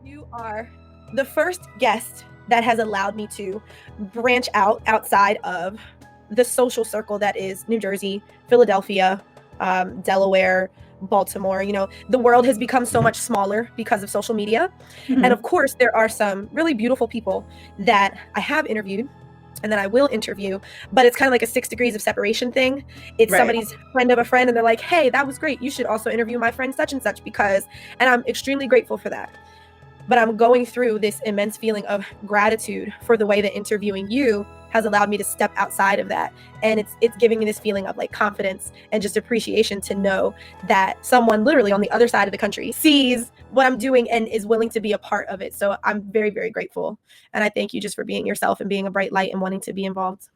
You are the first guest that has allowed me to branch out outside of the social circle that is New Jersey, Philadelphia, Delaware, Baltimore. The world has become so much smaller because of social media. Mhm. And of course, there are some really beautiful people that I have interviewed and that I will interview, but it's kind of like a 6 degrees of separation thing. It's Right. somebody's friend of a friend, and they're like, hey, that was great. You should also interview my friend such and such and I'm extremely grateful for that. But I'm going through this immense feeling of gratitude for the way that interviewing you has allowed me to step outside of that. And it's giving me this feeling of like confidence and just appreciation to know that someone literally on the other side of the country sees what I'm doing and is willing to be a part of it. So I'm very, very grateful. And I thank you just for being yourself and being a bright light and wanting to be involved.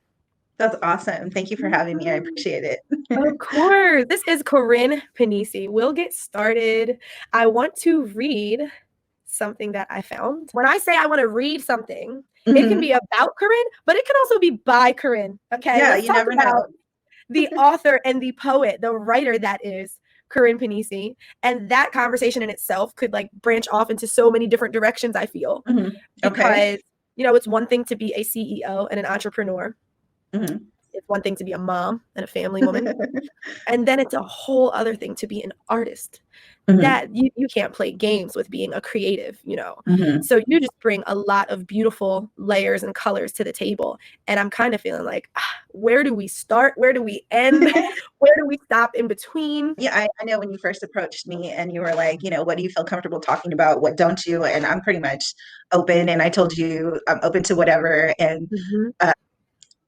That's awesome. Thank you for having me. I appreciate it. Of course. This is Corrine Panisi. We'll get started. I want to read something that I found. When I say I want to read something, it can be about Corrine, but it can also be by Corrine. Okay. Yeah, Let's you talk never about know. the author and the poet, the writer that is Corrine Panisi. And that conversation in itself could like branch off into so many different directions, I feel. Okay. Because, it's one thing to be a CEO and an entrepreneur. It's one thing to be a mom and a family woman. And then it's a whole other thing to be an artist. That you can't play games with being a creative, So you just bring a lot of beautiful layers and colors to the table. And I'm kind of feeling like, where do we start? Where do we end? Where do we stop in between? Yeah, I know when you first approached me and you were like, what do you feel comfortable talking about? What don't you? And I'm pretty much open. And I told you I'm open to whatever. And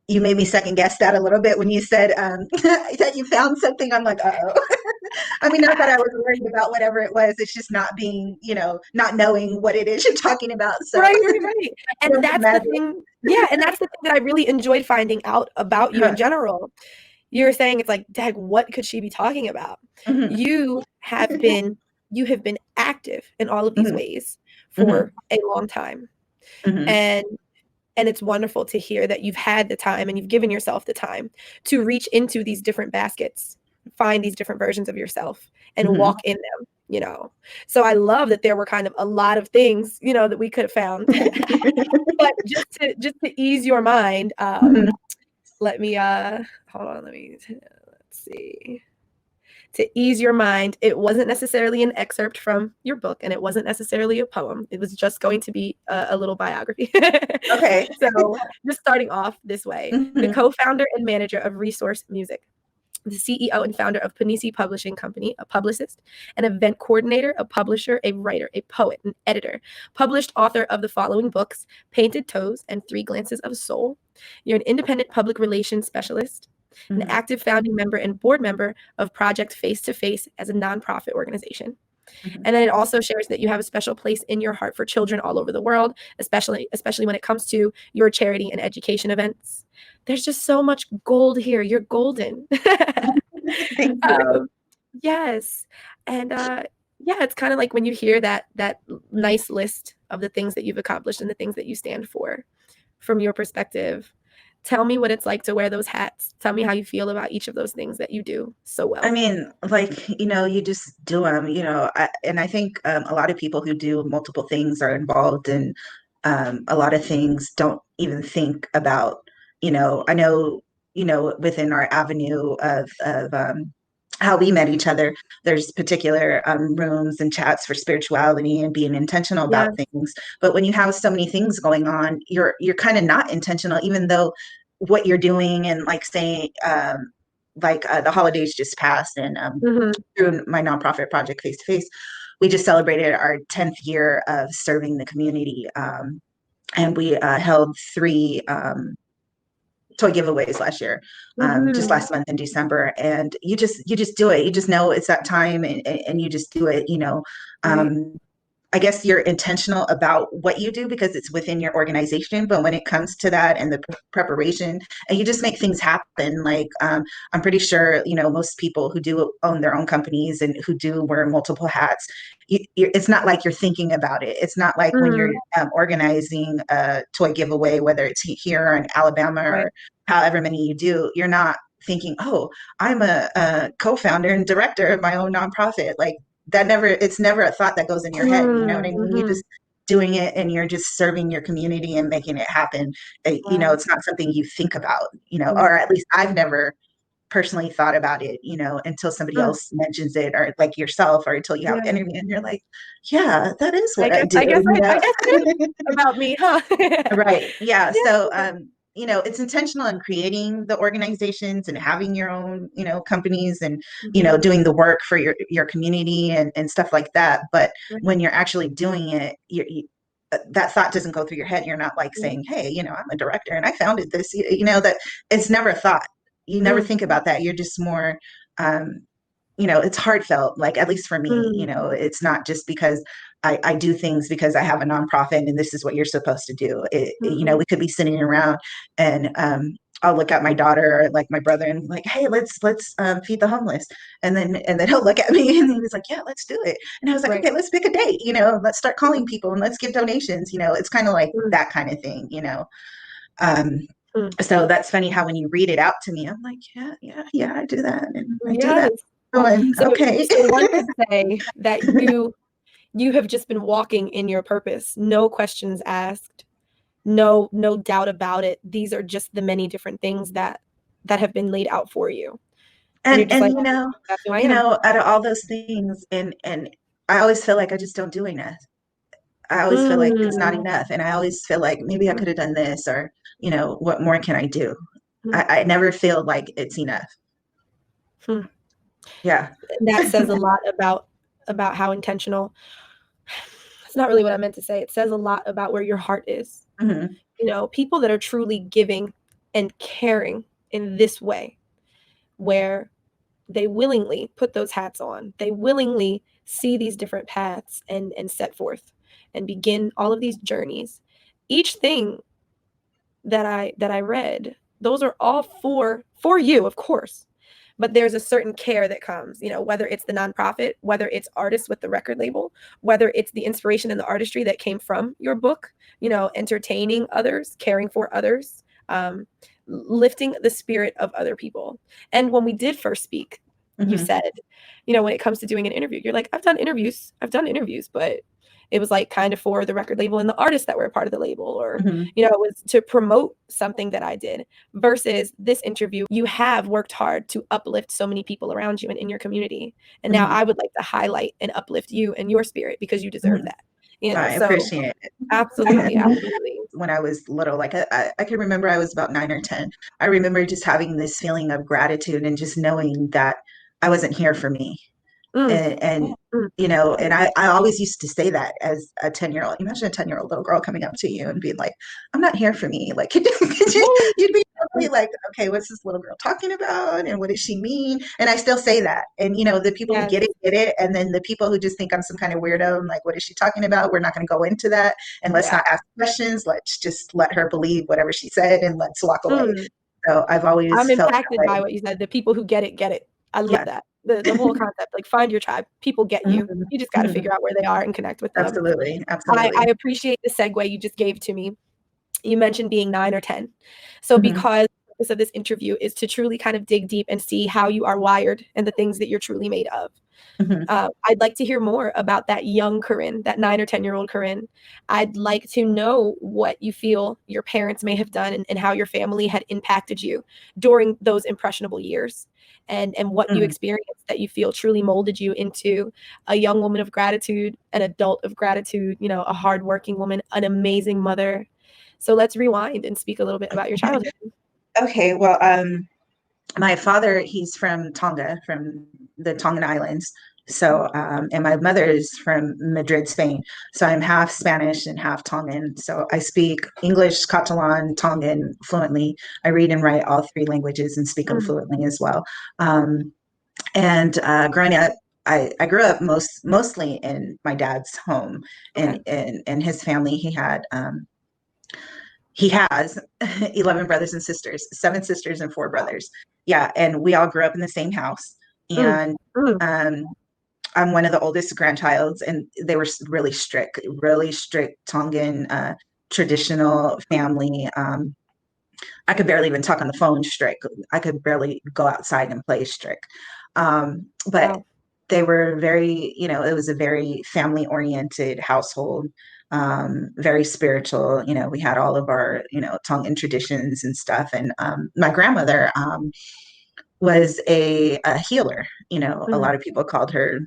you made me second guess that a little bit when you said that you found something. I'm like, uh-oh. I mean, not that I was worried about whatever it was. It's just not being, not knowing what it is you're talking about. So. Right. And that's the thing. Yeah. And that's the thing that I really enjoyed finding out about you in general. You're saying it's like, Dag, what could she be talking about? You have been active in all of these ways for a long time. And it's wonderful to hear that you've had the time and you've given yourself the time to reach into these different baskets, find these different versions of yourself and walk in them, So I love that there were kind of a lot of things, that we could have found. But just to ease your mind, let me hold on, let's see. To ease your mind, it wasn't necessarily an excerpt from your book and it wasn't necessarily a poem. It was just going to be a little biography. Okay. So just starting off this way, the co-founder and manager of Resource Music, the CEO and founder of Panisi Publishing Company, a publicist, an event coordinator, a publisher, a writer, a poet, an editor, published author of the following books, Painted Toes and 3 Glances of Soul. You're an independent public relations specialist, an active founding member and board member of Project Face to Face as a nonprofit organization. And then it also shares that you have a special place in your heart for children all over the world, especially when it comes to your charity and education events. There's just so much gold here. You're golden. Thank you. Yes. And it's kind of like when you hear that nice list of the things that you've accomplished and the things that you stand for from your perspective. Tell me what it's like to wear those hats. Tell me how you feel about each of those things that you do so well. I mean, like, you just do them, and I think a lot of people who do multiple things are involved in a lot of things, don't even think about, I know, within our avenue of how we met each other, there's particular rooms and chats for spirituality and being intentional about things. But when you have so many things going on, you're kind of not intentional, even though what you're doing and like saying, the holidays just passed and through my nonprofit project Face to Face, we just celebrated our 10th year of serving the community. And we held 3 toy giveaways last year, just last month in December. And you just do it. You just know it's that time and you just do it, I guess you're intentional about what you do because it's within your organization. But when it comes to that and the preparation, and you just make things happen. Like I'm pretty sure, most people who do own their own companies and who do wear multiple hats, it's not like you're thinking about it. It's not like when you're organizing a toy giveaway, whether it's here in Alabama or however many you do, you're not thinking, oh, I'm a co-founder and director of my own nonprofit. Like, it's never a thought that goes in your head. You know what I mean? doing it and you're just serving your community and making it happen. You know, Wow. it's not something you think about, you know, Mm, or at least I've never personally thought about it, you know, until somebody mm. else mentions it, or like yourself, or until you have an Yeah. interview and you're like, yeah, that is I what I guess do, I guess you I know? guess it is about me, huh? Right. Yeah. Yeah. So, you know, it's intentional in creating the organizations and having your own, you know, companies and, you know, Mhm. doing the work for your community and stuff like that. But Right. when you're actually doing it, that thought doesn't go through your head. You're not like Yeah. saying, hey, you know, I'm a director and I founded this, you know, that it's never a thought. You never Mm, think about that. You're just more, um, you know, it's heartfelt, like at least for me, you mm, know, it's not just because I do things because I have a nonprofit and this is what you're supposed to do. You know, mm, we could be sitting around and I'll look at my daughter or like my brother and like, hey, let's feed the homeless. And then he'll look at me and he's like, yeah, let's do it. And I was like, right. okay, let's pick a date, you know, let's start calling people and let's give donations. You know, it's kind of like Mm, that kind of thing, you know. Um, mm. so that's funny how when you read it out to me, I'm like, yeah, yeah, yeah, I do that and I do Yes. that. Going, So okay. so one could say that you have just been walking in your purpose, no questions asked, no doubt about it. These are just the many different things that have been laid out for you. And you're just And like, that's who I you am. know, out of all those things, and I always feel like I just don't do enough. I always feel like it's not Mm, enough, and I always feel like maybe I mm, could have done this, or you know, what more can I do? mm, I never feel like it's enough. mm. Yeah. And that says a lot about how intentional. It's not really what I meant to say. It says a lot about where your heart is. Hmm. You know, people that are truly giving and caring in this way, where they willingly put those hats on, they willingly see these different paths and set forth and begin all of these journeys. Each thing that I read, those are all for you, of course. But there's a certain care that comes, you know, whether it's the nonprofit, whether it's artists with the record label, whether it's the inspiration and the artistry that came from your book, you know, entertaining others, caring for others, lifting the spirit of other people. And when we did first speak, you Hmm. said, you know, when it comes to doing an interview, you're like, I've done interviews, but it was like kind of for the record label and the artists that were a part of the label, or, Hmm. you know, it was to promote something that I did. Versus this interview, you have worked hard to uplift so many people around you and in your community. And now Hmm. I would like to highlight and uplift you and your spirit because you deserve Hmm. that. You know, I so appreciate it. I had absolutely, absolutely. when I was little, like I can remember I was about 9 or 10. I remember just having this feeling of gratitude and just knowing that I wasn't here for me. Mm, And mm, you know, and I always used to say that as a 10-year-old. Imagine a 10-year-old little girl coming up to you and being like, I'm not here for me. Like, you'd be mm, totally like, okay, what's this little girl talking about? And what does she mean? And I still say that. And, you know, the people who yes, get it. And then the people who just think I'm some kind of weirdo, I'm like, what is she talking about? We're not going to go into that. And let's yeah. not ask questions. Let's just let her believe whatever she said and let's walk away. Mm. So I've always I'm felt impacted that by way. what you said. The people who get it. I love Yeah. that. The whole concept, like find your tribe. People get you. Mhm. You just got to Mhm. figure out where they are and connect with them. Absolutely. I Absolutely. appreciate the segue you just gave to me. You mentioned being 9 or 10. So Mhm. because the purpose of this interview is to truly kind of dig deep and see how you are wired and the things that you're truly made of. Mhm. I'd like to hear more about that young Corrine, that 9 or 10-year-old Corrine. I'd like to know what you feel your parents may have done and how your family had impacted you during those impressionable years, and what you Mhm. experienced that you feel truly molded you into a young woman of gratitude, an adult of gratitude, you know, a hardworking woman, an amazing mother. So let's rewind and speak a little bit about your childhood. Okay, well, my father, he's from Tonga, from the Tongan Islands. So, and my mother is from Madrid, Spain. So I'm half Spanish and half Tongan. So I speak English, Catalan, Tongan fluently. I read and write all three languages and speak them Mm, fluently as well. Um, and growing up, I grew up mostly in my dad's home okay. and his family. He has 11 brothers and sisters, seven sisters and four brothers. Yeah, and we all grew up in the same house. Mm, And mm, um, I'm one of the oldest grandchilds, and they were really strict Tongan traditional family. I could barely even talk on the phone strict. I could barely go outside and play strict. But wow. they were very, it was a very family oriented household, very spiritual. We had all of our, Tongan traditions and stuff. And my grandmother was a healer. A Mhm. lot of people called her,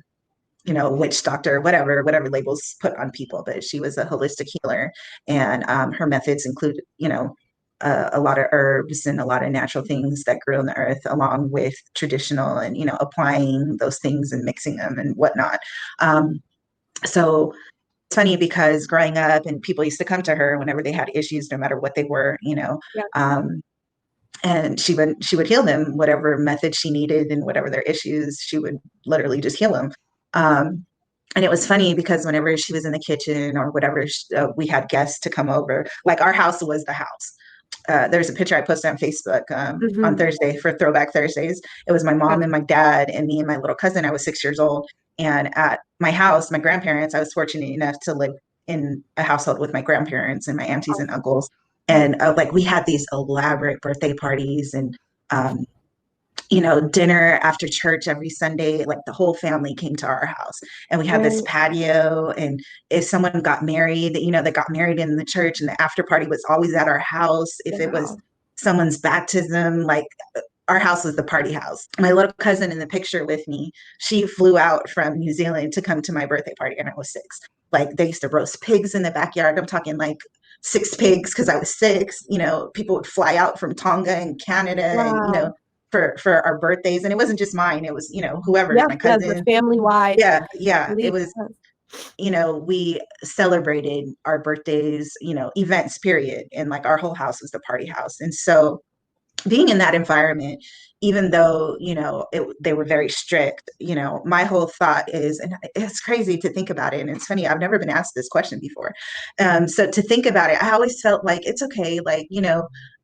witch doctor, whatever labels put on people, but she was a holistic healer. And her methods include, a lot of herbs and a lot of natural things that grew on the earth, along with traditional and, applying those things and mixing them and whatnot. So it's funny because growing up and people used to come to her whenever they had issues, no matter what they were, Yeah. and she would heal them, whatever method she needed and whatever their issues, she would literally just heal them. Um, and it was funny because whenever she was in the kitchen or whatever, we had guests to come over. Like our house was the house. There's a picture I posted on Facebook on Mhm. Thursday for Throwback Thursdays. It was my mom That's and my dad and me and my little cousin. I was 6 years old. And at my house, my grandparents, I was fortunate enough to live in a household with my grandparents and my aunties and awesome. uncles. Mhm. And like we had these elaborate birthday parties and um, dinner after church every Sunday. Like the whole family came to our house, and we had this Right. patio. And if someone got married, that got married in the church, and the after party was always at our house. If it was Wow. someone's baptism, like our house was the party house. My little cousin in the picture with me, she flew out from New Zealand to come to my birthday party, and I was 6. Like they used to roast pigs in the backyard. I'm talking like 6 pigs because I was 6. People would fly out from Tonga and Canada, and Wow. for our birthdays. And it wasn't just mine, it was whoever's, Yeah, my yeah, the cousin. family-wide Yeah, it belief. was. Yes. We celebrated our birthdays, events, period, and like our whole house was the party house. And so being in that environment, even though they were very strict, my whole thought is, and it's crazy to think about it, and it's funny, I've never been asked this question before. So to think about it, I always felt like it's okay, like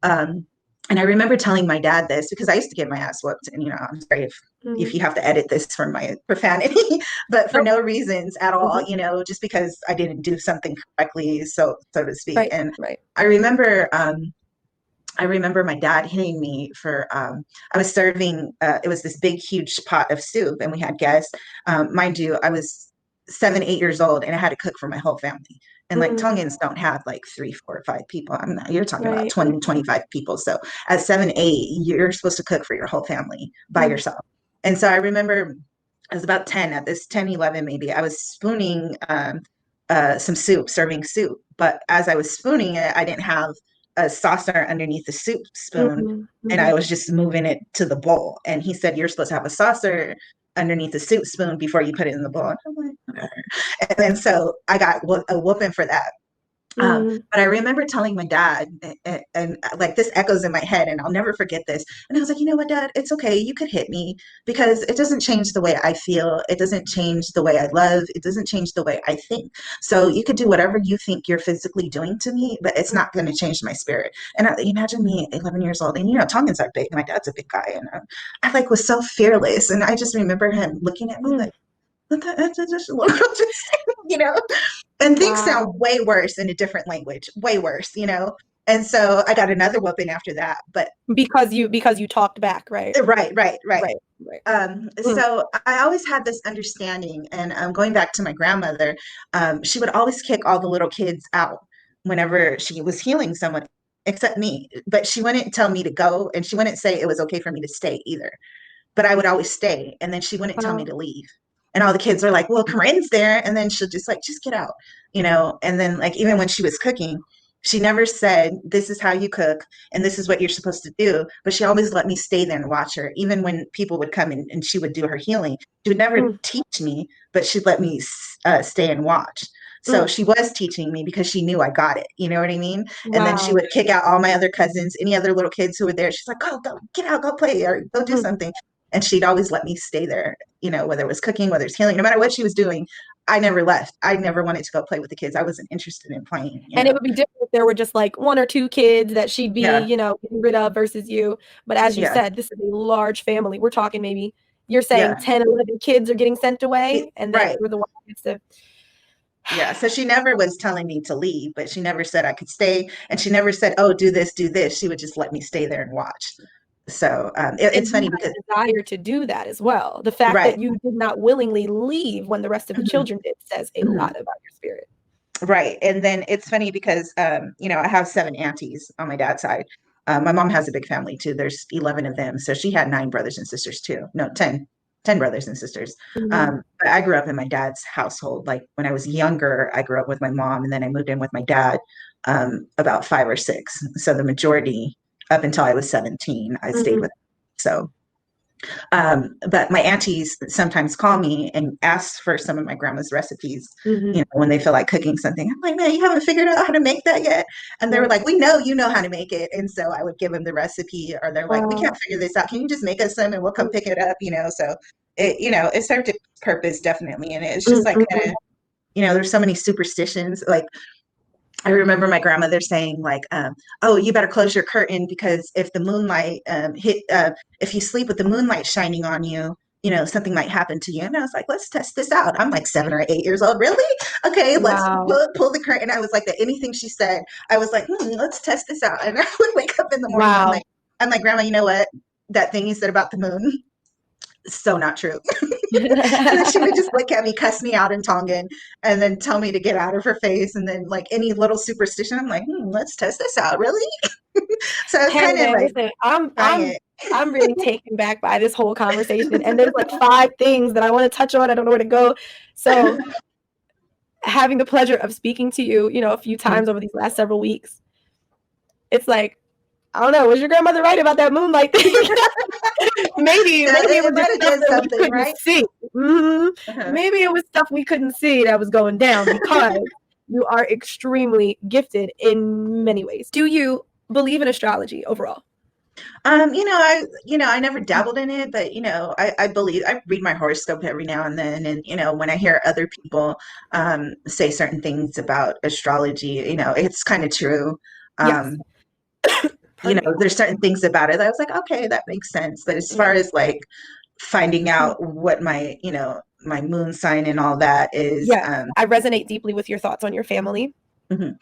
um, and I remember telling my dad this because I used to get my ass whooped, and I'm sorry if Mhm. you have to edit this for my profanity, but for Nope. no reasons at all, Mhm. just because I didn't do something correctly, so to speak. Right, And right. I remember I remember my dad hitting me for I was serving it was this big huge pot of soup and we had guests. Mind you, I was 7 8 years old and I had to cook for my whole family. And like Mhm. Tongans don't have like 3 4 5 people. I'm not, you're talking about Right, 20 right. 25 people. So at 7 8, you're supposed to cook for your whole family by Mhm. yourself. And so I remember I was about 10, at this 10 11 maybe, I was spooning some soup, serving soup. But as I was spooning it, I didn't have a saucer underneath the soup spoon, Mhm, and I mhm. was just moving it to the bowl. And he said, "You're supposed to have a saucer underneath the soup spoon before you put it in the bowl." And I'm like, whatever. And then so I got a whooping for that. Mhm. But I remember telling my dad, like this echoes in my head, and I'll never forget this. And I was like, you know what, Dad, it's okay. You could hit me because it doesn't change the way I feel. It doesn't change the way I love. It doesn't change the way I think. So you could do whatever you think you're physically doing to me, but it's not going to change my spirit. And imagine me, 11 years old, and Tongans are big. My dad's a big guy, and I like was so fearless. And I just remember him looking at me Mm. like, what the, you know and things sound Wow. way worse in a different language, way worse, And so I got another whooping after that. But Because you talked back, right? right. Right, right. Mm. So I always had this understanding, and going back to my grandmother, she would always kick all the little kids out whenever she was healing someone, except me. But she wouldn't tell me to go, and she wouldn't say it was okay for me to stay either. But I would always stay, and then she wouldn't tell me Wow. to leave. And all the kids are like, "Well, Corinne's there," and then she'll just like, "Just get out," And then like even when she was cooking, she never said, "This is how you cook, and this is what you're supposed to do." But she always let me stay there and watch her. Even when people would come and she would do her healing, she would never Mm, teach me, but she'd let me stay and watch. So mm. she was teaching me because she knew I got it. You know what I mean? And then she Wow. would kick out all my other cousins, any other little kids who were there. She's like, go, get out, go play, or go do Mm. something. And she'd always let me stay there, whether it was cooking, whether it's healing, no matter what she was doing. I never left. I never wanted to go play with the kids. I wasn't interested in playing. And it would be different if there were just like one or two kids that she'd be, Yeah, getting rid of versus you. But as you yeah, said, this is a large family. We're talking maybe you're saying yeah. 10, 11 kids are getting sent away, and then Right. you're the one who gets to. Yeah. So she never was telling me to leave, but she never said I could stay. And she never said, oh, do this, do this. She would just let me stay there and watch. So And it's you funny have because, a desire to do that as well. The fact right. that you did not willingly leave when the rest of the Mhm, children did says a mhm. lot about your spirit. Right. And then it's funny because, I have 7 aunties on my dad's side. My mom has a big family too. There's 11 of them. So she had 9 brothers and sisters too. No, 10 brothers and sisters. Mhm. But I grew up in my dad's household. Like when I was younger, I grew up with my mom and then I moved in with my dad about 5 or 6. So the majority up until I was 17, I stayed Mhm. with. So but my aunties sometimes call me and ask for some of my grandma's recipes, Mhm. when they feel like cooking something. I'm like, man, you haven't figured out how to make that yet? And they were Right. like, we know you know how to make it. And so I would give them the recipe, or they're like, we Wow. can't figure this out. Can you just make us some and we'll come pick it up? So it served its purpose definitely. And it's just like kind Mhm. of, there's so many superstitions. Like I remember my grandmother saying like, "Oh, you better close your curtain because if the moonlight if you sleep with the moonlight shining on you, something might happen to you." And I was like, "Let's test this out." I'm like 7 or 8 years old. Really? Okay, let's Wow. pull the curtain. I was like, that anything she said, I was like, let's test this out. And I would wake up in the morning. Wow. I'm like, Grandma, you know what? That thing you said about the moon, so not true. And then she would just look at me, cuss me out in Tongan, and then tell me to get out of her face. And then, like any little superstition, I'm like, let's test this out. Really? So it's Hey kind of man, like listen, trying it. I'm really taken back by this whole conversation. And there's like 5 things that I want to touch on. I don't know where to go. So having the pleasure of speaking to you, a few times over these last several weeks, it's like, I don't know, was your grandmother right about that moonlight thing? maybe Yeah, it it was might just have stuff did that we something, couldn't right? see. Mhm. Uh-huh. Maybe it was stuff we couldn't see that was going down because you are extremely gifted in many ways. Do you believe in astrology overall? I never dabbled in it, but I believe I read my horoscope every now and then, and when I hear other people say certain things about astrology, it's kind of true. Yes. Um, Pardon me. there's certain things about it that I was like, okay, that makes sense. But as far Mhm. as like finding out what my moon sign and all that is, Yes, I resonate deeply with your thoughts on your family. mhm,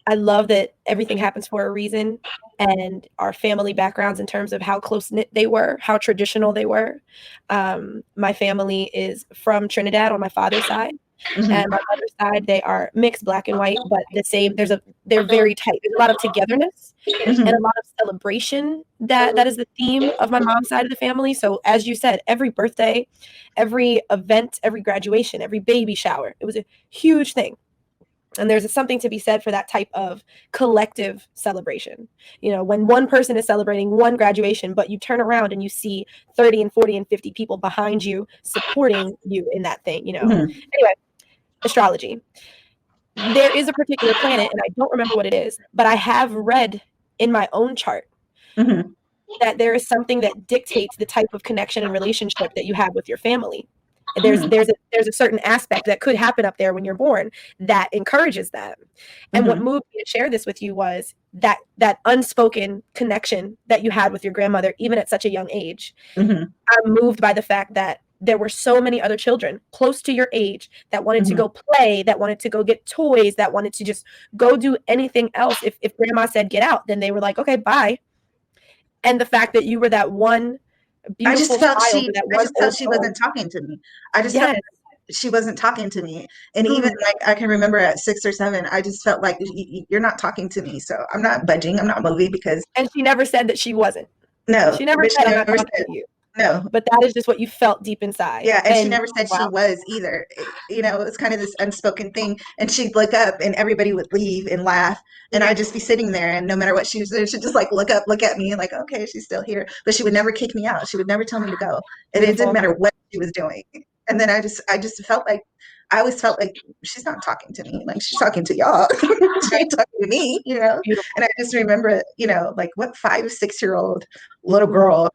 I love that everything happens for a reason, and our family backgrounds in terms of how close-knit they were, how traditional they were. My family is from Trinidad on my father's side, mhm, and my mother's side, they are mixed black and white, but they're very tight. There's a lot of togetherness and mhm, a lot of celebration that is the theme of my mom's side of the family. So as you said, every birthday, every event, every graduation, every baby shower, it was a huge thing. And there's something to be said for that type of collective celebration. When one person is celebrating one graduation, but you turn around and you see 30 and 40 and 50 people behind you supporting you in that thing. mhm, Anyway, astrology. There is a particular planet, and I don't remember what it is, but I have read in my own chart mhm, that there is something that dictates the type of connection and relationship that you have with your family. There's mhm, there's a there's a certain aspect that could happen up there when you're born that encourages that. And what mhm, moved me to share this with you was that unspoken connection that you had with your grandmother, even at such a young age. mhm, I'm moved by the fact that there were so many other children close to your age that wanted to mhm. go play, that wanted to go get toys, that wanted to just go do anything else. If grandma said get out, then they were like, okay, bye. And the fact that you were that one I just beautiful felt child she or that I one just felt old she soul. wasn't talking to me. I just felt Yes. she wasn't talking to me. And even Mm. like I can remember at 6 or 7, I just felt like you're not talking to me. So I'm not budging. I'm not moving because And she never said that she wasn't. no, She never but she said, I'm not never talking said to you. no. But that is just what you felt deep inside. Yeah, and she And never said she wow. was either. It was kind of this unspoken thing. And she'd look up and everybody would leave and laugh. And I'd just be sitting there and no matter what she was doing, she'd just like look up, look at me and like, okay, she's still here. But she would never kick me out. She would never tell me to go. And it didn't Beautiful. matter what she was doing. And then I just felt like I always felt like she's not talking to me. Like she's talking to y'all. She Right. ain't talking to me. Beautiful. And I just remember, like what 5, 6 year old little Mhm. girl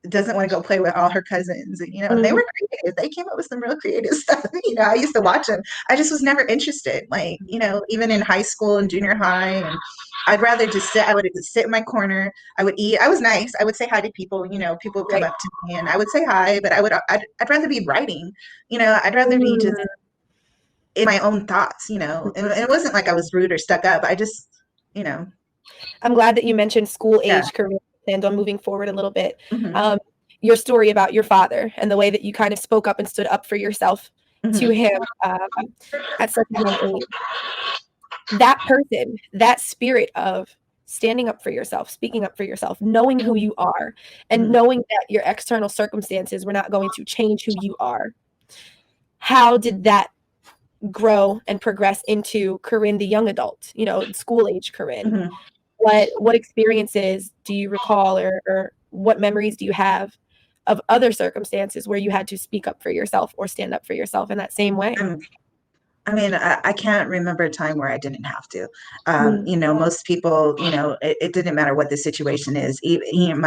doesn't want to go play with all her cousins. And they Mhm. were creative. They came up with some real creative stuff. I used to watch them. I just was never interested. Like, even in high school and junior high, and I'd rather just sit. I would just sit in my corner. I would eat. I was nice. I would say hi to people. People would come Right. up to me and I would say hi, but I'd rather be writing. I'd rather be just Mm. in my own thoughts. And it wasn't like I was rude or stuck up. I just, you know, I'm glad that you mentioned school yeah. age career. planned on moving forward a little bit. Mm-hmm. Your story about your father and the way that you kind of spoke up and stood up for yourself to Mm-hmm. him at such a young age. That person, that spirit of standing up for yourself, speaking up for yourself, knowing who you are, and Mm-hmm. knowing that your external circumstances were not going to change who you are. How did that grow and progress into Corrine, the young adult, school age Corrine? Mm-hmm. What experiences do you recall, or what memories do you have of other circumstances where you had to speak up for yourself or stand up for yourself in that same way? I mean, I can't remember a time where I didn't have to. Mm. Most people, it didn't matter what the situation is. Even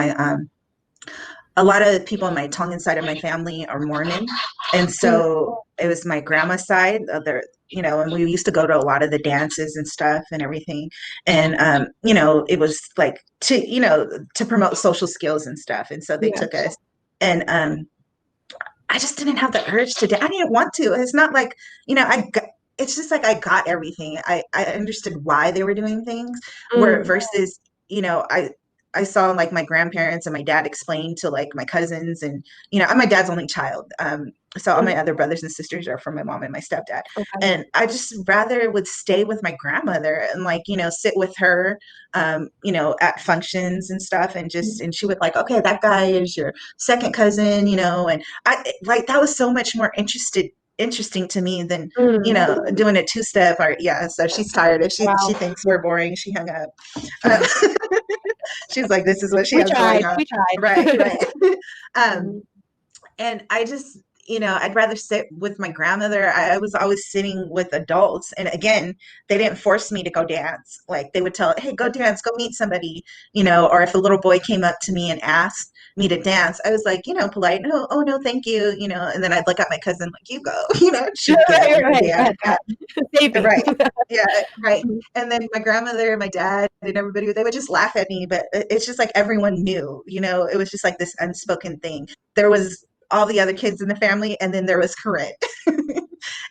a lot of people on my Tongan side of my family are Mormon, and so it was my grandma's side. And we used to go to a lot of the dances and stuff and everything. And it was like to promote social skills and stuff. And so they Yeah. took us, and I just didn't have the urge to dance. I didn't want to. It's not like, it's just like I got everything. I understood why they were doing things, where versus, I saw like my grandparents and my dad explain to like my cousins, and I'm my dad's only child. So all my other brothers and sisters are from my mom and my stepdad. Okay. And I just rather would stay with my grandmother and like, sit with her, at functions and stuff, and she would like, okay, that guy is your second cousin, and I like that was so much more interesting to me than doing a two-step. Or yeah, so she's tired. If she Wow. she thinks we're boring, she hung up. She's like, this is what she We has tried. going on. We tried. Right. And I just, I'd rather sit with my grandmother. I was always sitting with adults. And again, they didn't force me to go dance. Like they would tell, hey, go dance, go meet somebody, or if a little boy came up to me and asked me to dance, I was like, polite, no, oh no, thank you, and then I'd look at my cousin like, you go, she'd get up and dance. Right. Yeah, right. And then my grandmother, my dad, and everybody, they would just laugh at me, but it's just like everyone knew, it was just like this unspoken thing. There was all the other kids in the family, and then there was Corrine.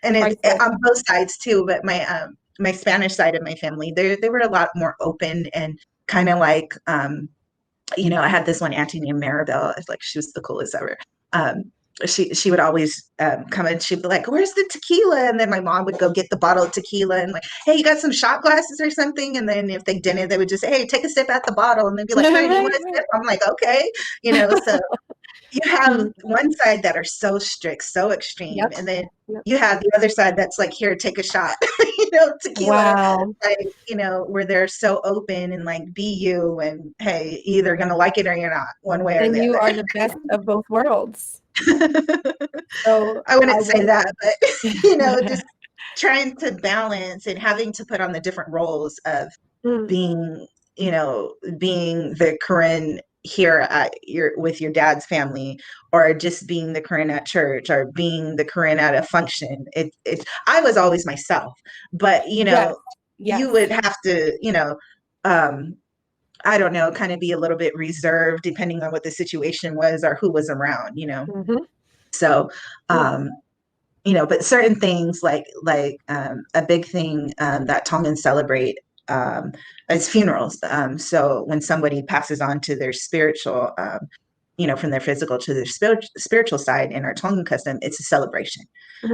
And on both sides too, but my Spanish side of my family, they were a lot more open and kind of like, I had this one auntie named Maribel. It's like she was the coolest ever. She would always come and she'd be like, where's the tequila? And then my mom would go get the bottle of tequila and like, hey, you got some shot glasses or something? And then if they didn't, they would just say, hey, take a sip at the bottle. And they'd be like, hey, do you want a sip? I'm like, okay. So you have one side that are so strict, so extreme. And then you have the other side that's like, here, take a shot, tequila, wow. like, where they're so open and like, be you, and hey, either going to like it or you're not, one way or the you other. are the best of both worlds. So I wouldn't say that, but, just trying to balance and having to put on the different roles of being, being the Corrine here with your dad's family, or just being the Corrine at church, or being the Corrine at a function. I was always myself, but Yes. you would have to, I don't know, kind of be a little bit reserved depending on what the situation was or who was around, So, but certain things like a big thing that Tongans celebrate is funerals. So when somebody passes on to their spiritual, from their physical to their spiritual side in our Tongan custom, it's a celebration.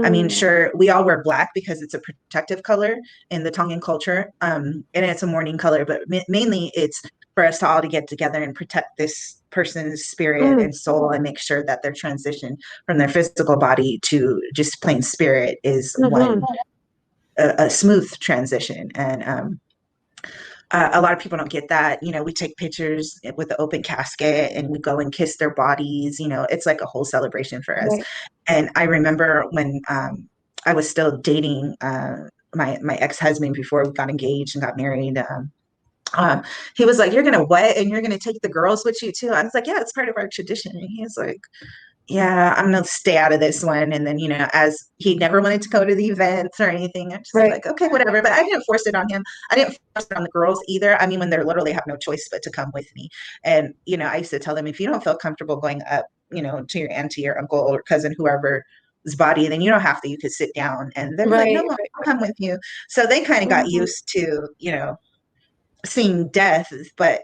I mean, sure, we all wear black because it's a protective color in the Tongan culture, and it's a mourning color, but mainly it's for us to all to get together and protect this person's spirit and soul, and make sure that their transition from their physical body to just plain spirit is a smooth transition. And a lot of people don't get that. We take pictures with the open casket and we go and kiss their bodies. It's like a whole celebration for us. Right. And I remember when I was still dating my ex-husband before we got engaged and got married. He was like, you're going to what? And you're going to take the girls with you too? I was like, yeah, it's part of our tradition. And he was like, yeah, I'm going to stay out of this one. And then, as he never wanted to go to the events or anything, I'm just like, okay, whatever. But I didn't force it on him. I didn't force it on the girls either. I mean, when they literally have no choice but to come with me. And, I used to tell them, if you don't feel comfortable going up, to your auntie or uncle or cousin, whoever's body, then you don't have to. You could sit down. And they're like, no, I'll come with you. So they kind of got used to, seeing death. But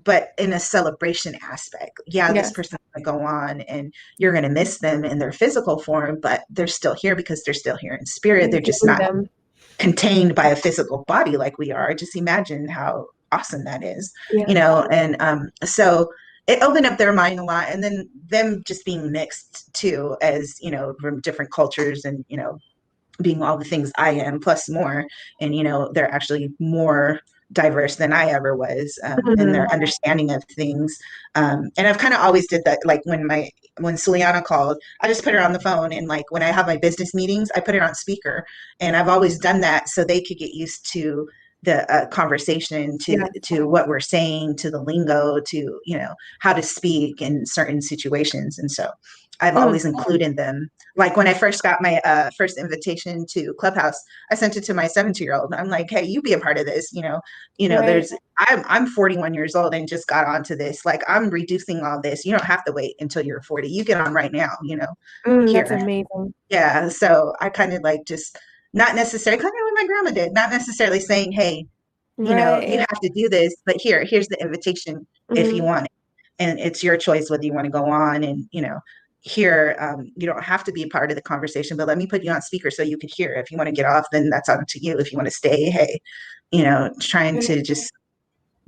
but in a celebration aspect. Yeah, this Yes. person's going to go on and you're going to miss them in their physical form, but they're still here because they're still here in spirit. You're They're just giving not them. contained by a physical body like we are. Just imagine how awesome that is, Yeah. and so it opened up their mind a lot. And then them just being mixed too, as from different cultures, and being all the things I am plus more. And they're actually more diverse than I ever was, in Mhm. their understanding of things. And I've kind of always did that. Like when Suliana called, I just put her on the phone, and like when I have my business meetings, I put her on speaker. And I've always done that so they could get used to the conversation, to Yeah. what we're saying, to the lingo, to how to speak in certain situations. And so I've Mm. always included them. Like when I first got my first invitation to Clubhouse, I sent it to my 17-year-old. I'm like, hey, you be a part of this. Right. There's I'm 41 years old and just got onto this. Like, I'm reducing all this. You don't have to wait until you're 40. You get on right now. That's Here. amazing. Yeah. So I kind of like just not necessarily kind of what my grandma did, not necessarily saying, hey, you Right. have to do this, but here's the invitation if you Mhm. want it. And it's your choice whether you want to go on. And here, you don't have to be a part of the conversation, but let me put you on speaker so you could hear. If you want to get off, then that's up to you. If you want to stay, hey, trying Right. to just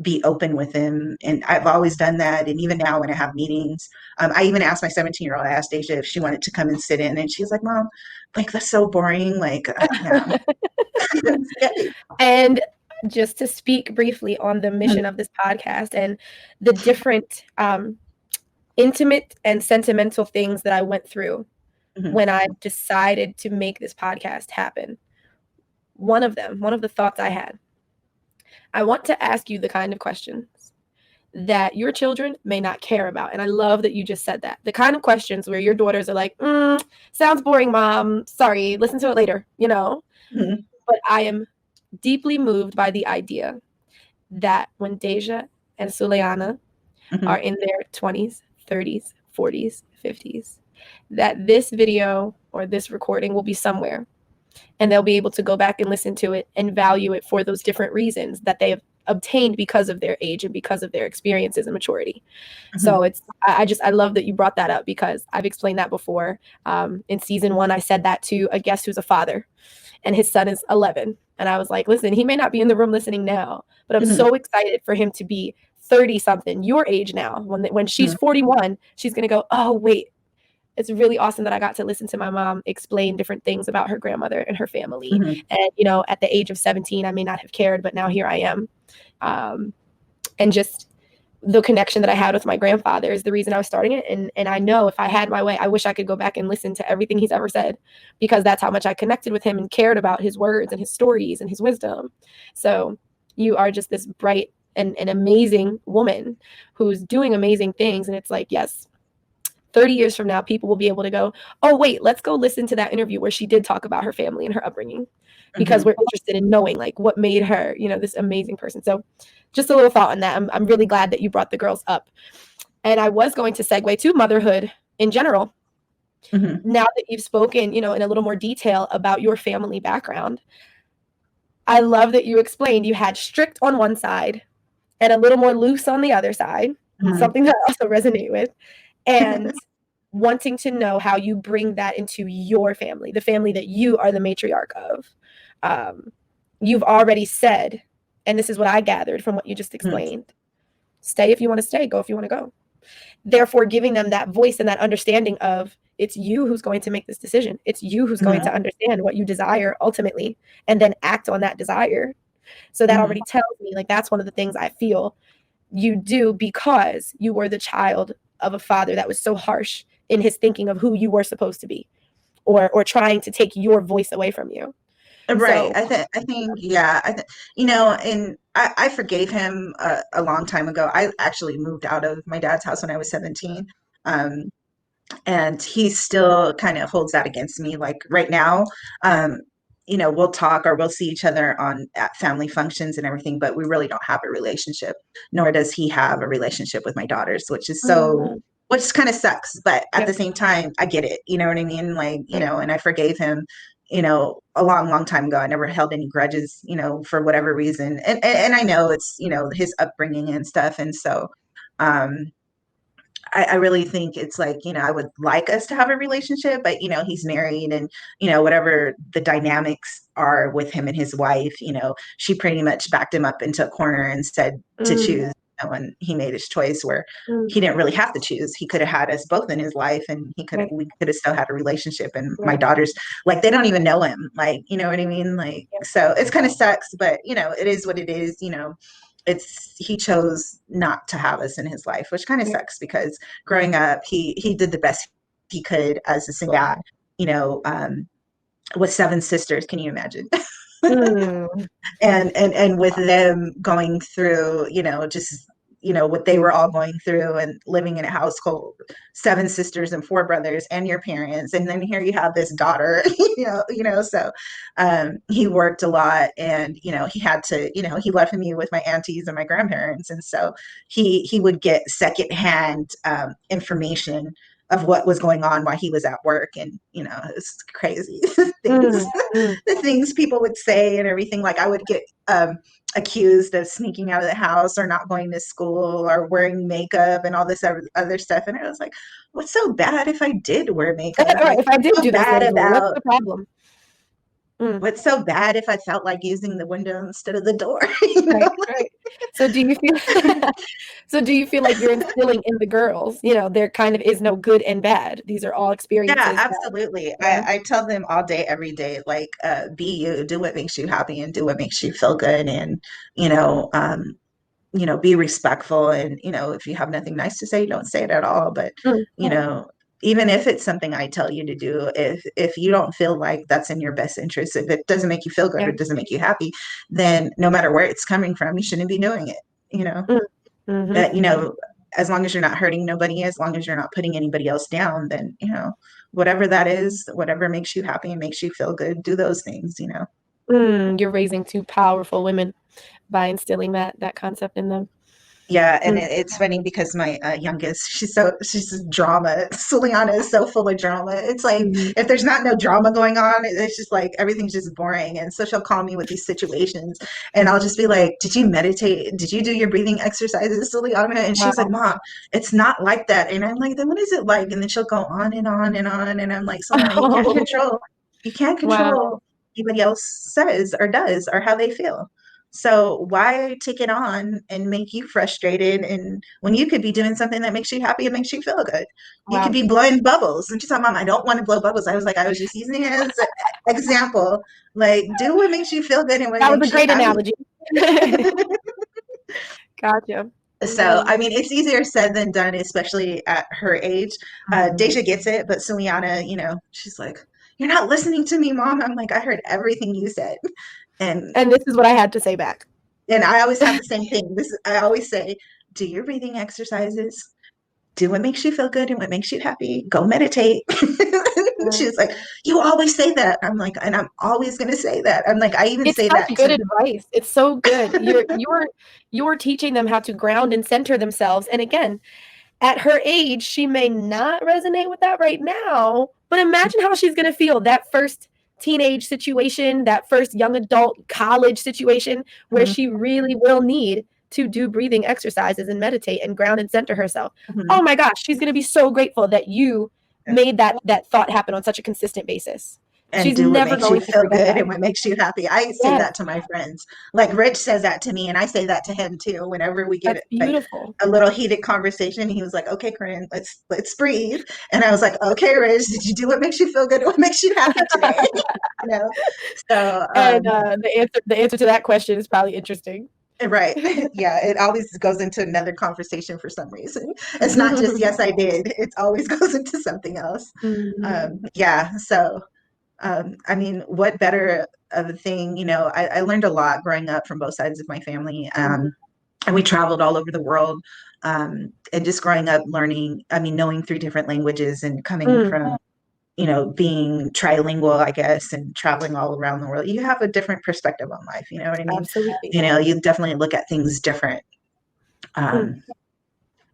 be open with them. And I've always done that. And even now when I have meetings, I even asked my 17-year-old, I asked Asia if she wanted to come and sit in, and she's like, Mom, like, that's so boring. Like, yeah. And just to speak briefly on the mission of this podcast and the different intimate and sentimental things that I went through Mhm, when I decided to make this podcast happen. One of the thoughts I had, I want to ask you the kind of questions that your children may not care about. And I love that you just said that. The kind of questions where your daughters are like, sounds boring, mom. Sorry, listen to it later, mhm, But I am deeply moved by the idea that when Deja and Suleana are mhm, in their 20s, 30s, 40s, 50s, that this video or this recording will be somewhere and they'll be able to go back and listen to it and value it for those different reasons that they have obtained because of their age and because of their experiences and maturity. So mhm, I love that you brought that up because I've explained that before. In season 1, I said that to a guest who's a father and his son is 11. And I was like, listen, he may not be in the room listening now, but I'm mhm, so excited for him to be 30 something, your age now. When she's mhm, 41, she's going to go, oh, wait, it's really awesome that I got to listen to my mom explain different things about her grandmother and her family. mhm. And, at the age of 17, I may not have cared, but now here I am. Um, and just the connection that I had with my grandfather is the reason I was starting it. And I know if I had my way, I wish I could go back and listen to everything he's ever said because that's how much I connected with him and cared about his words and his stories and his wisdom. So you are just this bright and amazing woman who's doing amazing things. And it's like, yes, 30 years from now, people will be able to go, oh, wait, let's go listen to that interview where she did talk about her family and her upbringing because Mhm. we're interested in knowing like what made her, this amazing person. So just a little thought on that. I'm really glad that you brought the girls up. And I was going to segue to motherhood in general. Mhm. Now that you've spoken, in a little more detail about your family background, I love that you explained you had strict on one side and a little more loose on the other side, Mhm. something that I also resonate with. And wanting to know how you bring that into your family, the family that you are the matriarch of. Um, you've already said, and this is what I gathered from what you just Mhm. explained, stay if you want to stay, go if you want to go. Therefore, giving them that voice and that understanding of it's you who's going to make this decision. It's you who's going Mhm. to understand what you desire ultimately and then act on that desire. So that Mhm. already tells me like that's one of the things I feel you do because you were the child of a father that was so harsh in his thinking of who you were supposed to be or trying to take your voice away from you. Right. So I think, yeah, and I forgave him a long time ago. I actually moved out of my dad's house when I was 17. Um, and he still kind of holds that against me. Like right now, um, we'll talk or we'll see each other on at family functions and everything, but we really don't have a relationship, nor does he have a relationship with my daughters, mm, which kind of sucks. But at yep, the same time, I get it. You know what I mean? Like, right. and I forgave him. a long, long time ago. I never held any grudges, for whatever reason. And I know it's, his upbringing and stuff. And so, um, I really think it's like, I would like us to have a relationship, but, he's married and, whatever the dynamics are with him and his wife, she pretty much backed him up into a corner and said to choose, and he made his choice where he didn't really have to choose. He could have had us both in his life and we could have still had a relationship. And my daughters, like, they don't even know him. Like, you know what I mean? Like, so it's kind of sucks, but, it is what it is, he chose not to have us in his life, which kind of sucks because growing up, he did the best he could as a single dad, with 7 sisters. Can you imagine? And with them going through, just what they were all going through and living in a household, 7 sisters and 4 brothers and your parents, and then here you have this daughter, so he worked a lot, and he had to, he left me with my aunties and my grandparents, and so he would get secondhand information of what was going on while he was at work. And it's crazy the things people would say and everything. Like, I would get accused of sneaking out of the house or not going to school or wearing makeup and all this other stuff, and I was like, what's so bad if I did wear makeup? Like, if I did do that, what's the problem? What's so bad if I felt like using the window instead of the door? Right. So do you feel like you're instilling in the girls, there kind of is no good and bad. These are all experiences. Yeah, absolutely. I tell them all day, every day, like, be you, do what makes you happy and do what makes you feel good. And, be respectful. And, if you have nothing nice to say, don't say it at all. But, even if it's something I tell you to do, if you don't feel like that's in your best interest, if it doesn't make you feel good or it doesn't make you happy, then no matter where it's coming from, you shouldn't be doing it, But, as long as you're not hurting nobody, as long as you're not putting anybody else down, then, whatever that is, whatever makes you happy and makes you feel good, do those things. You're raising 2 powerful women by instilling that concept in them. Yeah, and it's funny because my youngest, she's drama. Suliana is so full of drama. It's like, if there's no drama going on, it's just like everything's just boring. And so she'll call me with these situations, and I'll just be like, "Did you meditate? Did you do your breathing exercises, Suliana?" And she's like, "Mom, it's not like that." And I'm like, "Then what is it like?" And then she'll go on and on and on, and I'm like, "Suliana, you can't control anybody else says or does or how they feel. So why take it on and make you frustrated, and when you could be doing something that makes you happy and makes you feel good? You could be blowing bubbles." And she's like, "Mom, I don't want to blow bubbles." I was like, I was just using it as an example. Like, do what makes you feel good and what that makes was a great you analogy. Gotcha. So, I mean, it's easier said than done, especially at her age. Deja gets it, but Suliana, she's like, "You're not listening to me, Mom." I'm like, "I heard everything you said." And this is what I had to say back. And I always have the same thing. I always say, do your breathing exercises, do what makes you feel good and what makes you happy, go meditate. She's like, "You always say that." I'm like, "And I'm always going to say that." I'm like, I even say that. It's such good advice. It's so good. You're teaching them how to ground and center themselves. And again, at her age, she may not resonate with that right now, but imagine how she's going to feel that first teenage situation, that first young adult college situation where she really will need to do breathing exercises and meditate and ground and center herself. Oh my gosh, she's going to be so grateful that you made that thought happen on such a consistent basis. And she's do what never makes going you to feel forget good that. and what makes you happy. I say that to my friends. Like, Rich says that to me, and I say that to him too. Whenever we get like a little heated conversation, he was like, "Okay, Corrine, let's breathe." And I was like, "Okay, Rich, did you do what makes you feel good and what makes you happy today?" So, and the answer to that question is probably interesting. Right. Yeah, it always goes into another conversation for some reason. It's not just yes, I did. It always goes into something else. Yeah. So, I mean, what better of a thing? I learned a lot growing up from both sides of my family, and we traveled all over the world. And just growing up, knowing 3 different languages and coming from being trilingual, I guess, and traveling all around the world, you have a different perspective on life. You know what I mean? Absolutely. You definitely look at things different.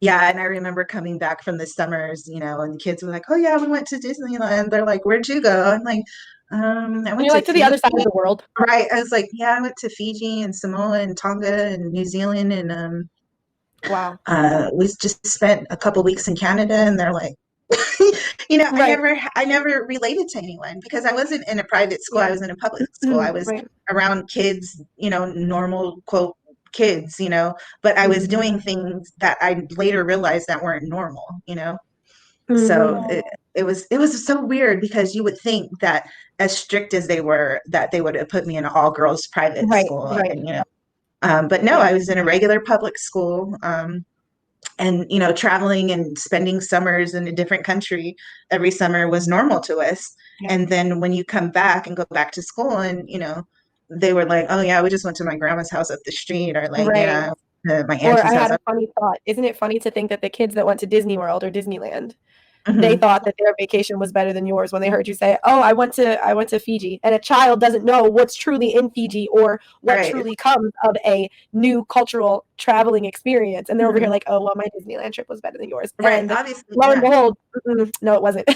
Yeah, and I remember coming back from the summers, and the kids were like, "Oh yeah, we went to Disneyland." They're like, "Where'd you go?" I'm like, "I And went you're to like to the Fiji." other side of the world. Right. I was like, "Yeah, I went to Fiji and Samoa and Tonga and New Zealand and Wow. we just spent a couple weeks in Canada." And they're like, I Right. never related to anyone because I wasn't in a private school. I Yeah. was in a public school. I was Right. around kids, normal quote kids, but I was Mhm. doing things that I later realized that weren't normal. So Mhm. it was so weird because you would think that as strict as they were, that they would have put me in an all girls private Right. school, Right. but no, Yeah. I was in a regular public school. And traveling and spending summers in a different country every summer was normal to us. Yeah. And then when you come back and go back to school, and they were like, "Oh yeah, we just went to my grandma's house up the street," or like, Right. "Yeah, my Or auntie's I house." had a funny thought. Isn't it funny to think that the kids that went to Disney World or Disneyland, they Mhm. thought that their vacation was better than yours when they heard you say, "Oh, I went to Fiji." And a child doesn't know what's truly in Fiji or what Right. truly comes of a new cultural traveling experience. And they're over here Mhm. like, "Oh, well, my Disneyland trip was better than yours." Right. And Obviously, lo and yeah. behold, no, it wasn't.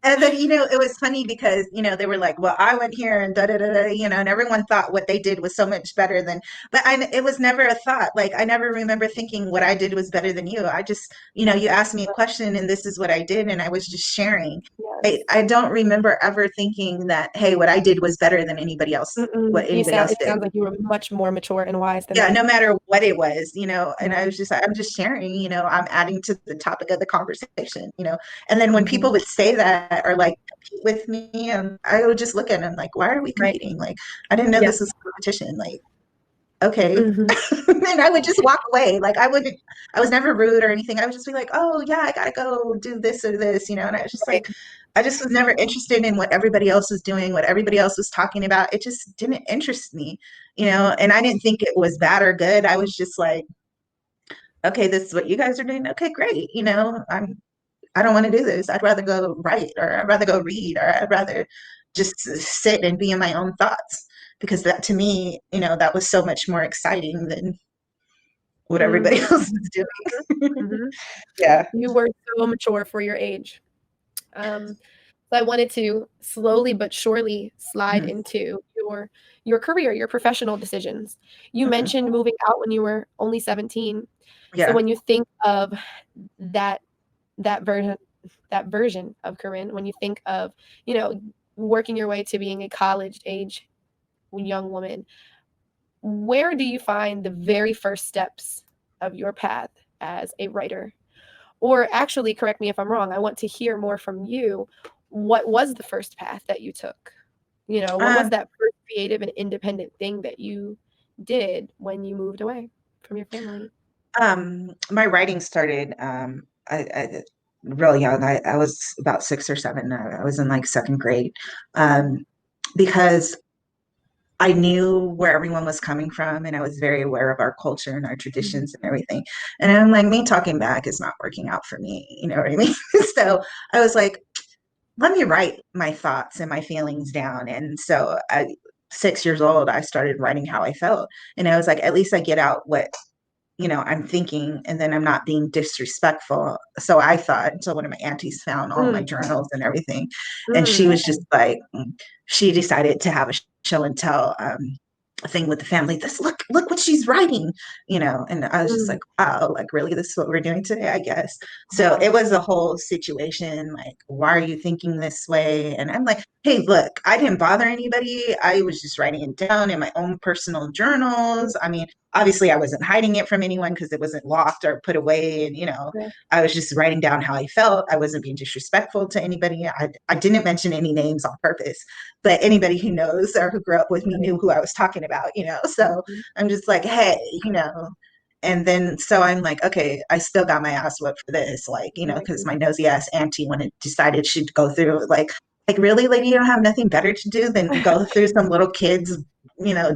And then, it was funny because, they were like, "Well, I went here and da da da da," and everyone thought what they did was so much better than, but it was never a thought. Like, I never remember thinking what I did was better than you. I just, you asked me a question and this is what I did, and I was just sharing. I, Yes. I don't remember ever thinking that, hey, what I did was better than anybody else, what You anybody sound else it did. sounds like you were much more mature and wise than Yeah, me. no matter what it was, and Yeah. I'm just sharing, I'm adding to the topic of the conversation. And then when Mhm. people would say that or like compete with me, I would just look at them like, why are we Right. competing? Like, I didn't know Yeah. this was competition. Like, okay. Mhm. And I would just walk away. Like, I was never rude or anything. I would just be like, oh yeah, I gotta go do this or this. And I was just Right. like, I just was never interested in what everybody else was doing, what everybody else was talking about. It just didn't interest me. And I didn't think it was bad or good. I was just like, okay, this is what you guys are doing. Okay, great. I don't want to do this. I'd rather go write, or I'd rather go read, or I'd rather just sit and be in my own thoughts, because that to me, that was so much more exciting than what everybody Mhm. else was doing. Mhm. Yeah. You were so mature for your age. Um, so I wanted to slowly but surely slide Mhm. into your career, your professional decisions. You Mhm. mentioned moving out when you were only 17. So Yeah. when you think of that that version that version of Corinne, when you think of, you know, working your way to being a college age young woman, where do you find the very first steps of your path as a writer? Or actually, correct me if I'm wrong, I want to hear more from you. What was the first path that you took? What was Um, that first creative and independent thing that you did when you moved away from your family? my writing started I real young. I was about 6 or 7. I was in like second grade, um, because I knew where everyone was coming from, and I was very aware of our culture and our Mhm. traditions and everything. And I'm like, me talking back is not working out for me. You know what I mean? So I was like, let me write my thoughts and my feelings down. And so 6 years old, I started writing how I felt. And I was like, at least I get out what I'm thinking, and then I'm not being disrespectful. So I thought, until one of my aunties found all my Mm, journals and everything. And she mm, was just like, she decided to have a show and tell thing with the family. This, look what she's writing. And I was just mm. like, wow, like really, this is what we're doing today, I guess. So Wow. it was a whole situation, like, why are you thinking this way? And I'm like, hey, look, I didn't bother anybody. I was just writing it down in my own personal journals. I mean, obviously I wasn't hiding it from anyone because it wasn't locked or put away. And Right. I was just writing down how I felt. I wasn't being disrespectful to anybody. I didn't mention any names on purpose, but anybody who knows or who grew up with me Right. knew who I was talking about. So Mhm. I'm just like, hey, and then so I'm like, okay, I still got my ass whipped for this, like, Right. because my nosy ass auntie, when it decided she'd go through, like really, lady, you don't have nothing better to do than go through some little kids,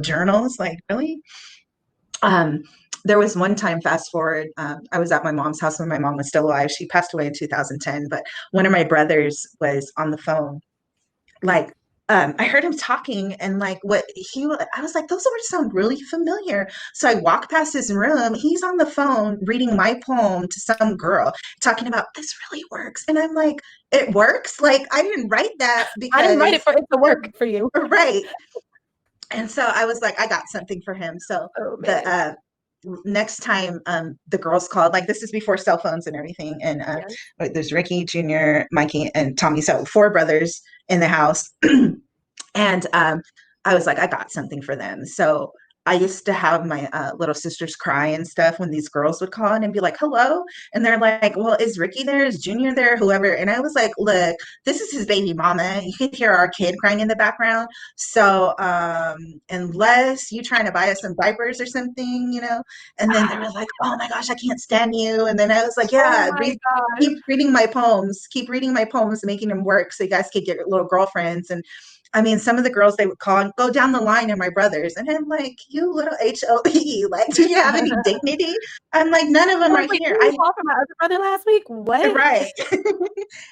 journals, like really. Um, there was one time, fast forward, I was at my mom's house when my mom was still alive. She passed away in 2010, but one of my brothers was on the phone, like I heard him talking and like I was like, those words sound really familiar. So I walk past his room. He's on the phone reading my poem to some girl talking about this really works. And I'm like, it works? Like I didn't write that I didn't write it because for it to work for you. right. And so I was like, I got something for him. So Oh the man. next time the girls called, like this is before cell phones and everything. And Yeah. like, there's Ricky, Junior, Mikey, and Tommy. So four brothers in the house. And I was like, I got something for them. So I used to have my little sisters cry and stuff when these girls would call in and be like, hello. And they're like, well, is Ricky there? Is Junior there? Whoever. And I was like, look, this is his baby mama. You can hear our kid crying in the background. So unless you trying to buy us some diapers or something, you know. And then they were like, oh my gosh, I can't stand you. And then I was like, Oh yeah, my gosh. keep reading my poems, keep reading my poems, making them work so you guys could get little girlfriends. And I mean, some of the girls they would call and go down the line are my brothers. And I'm like, you little HOE, like, do you have any dignity? I'm like, none of them I was are like, here. didn't you talk about my other brother last week? What? Right.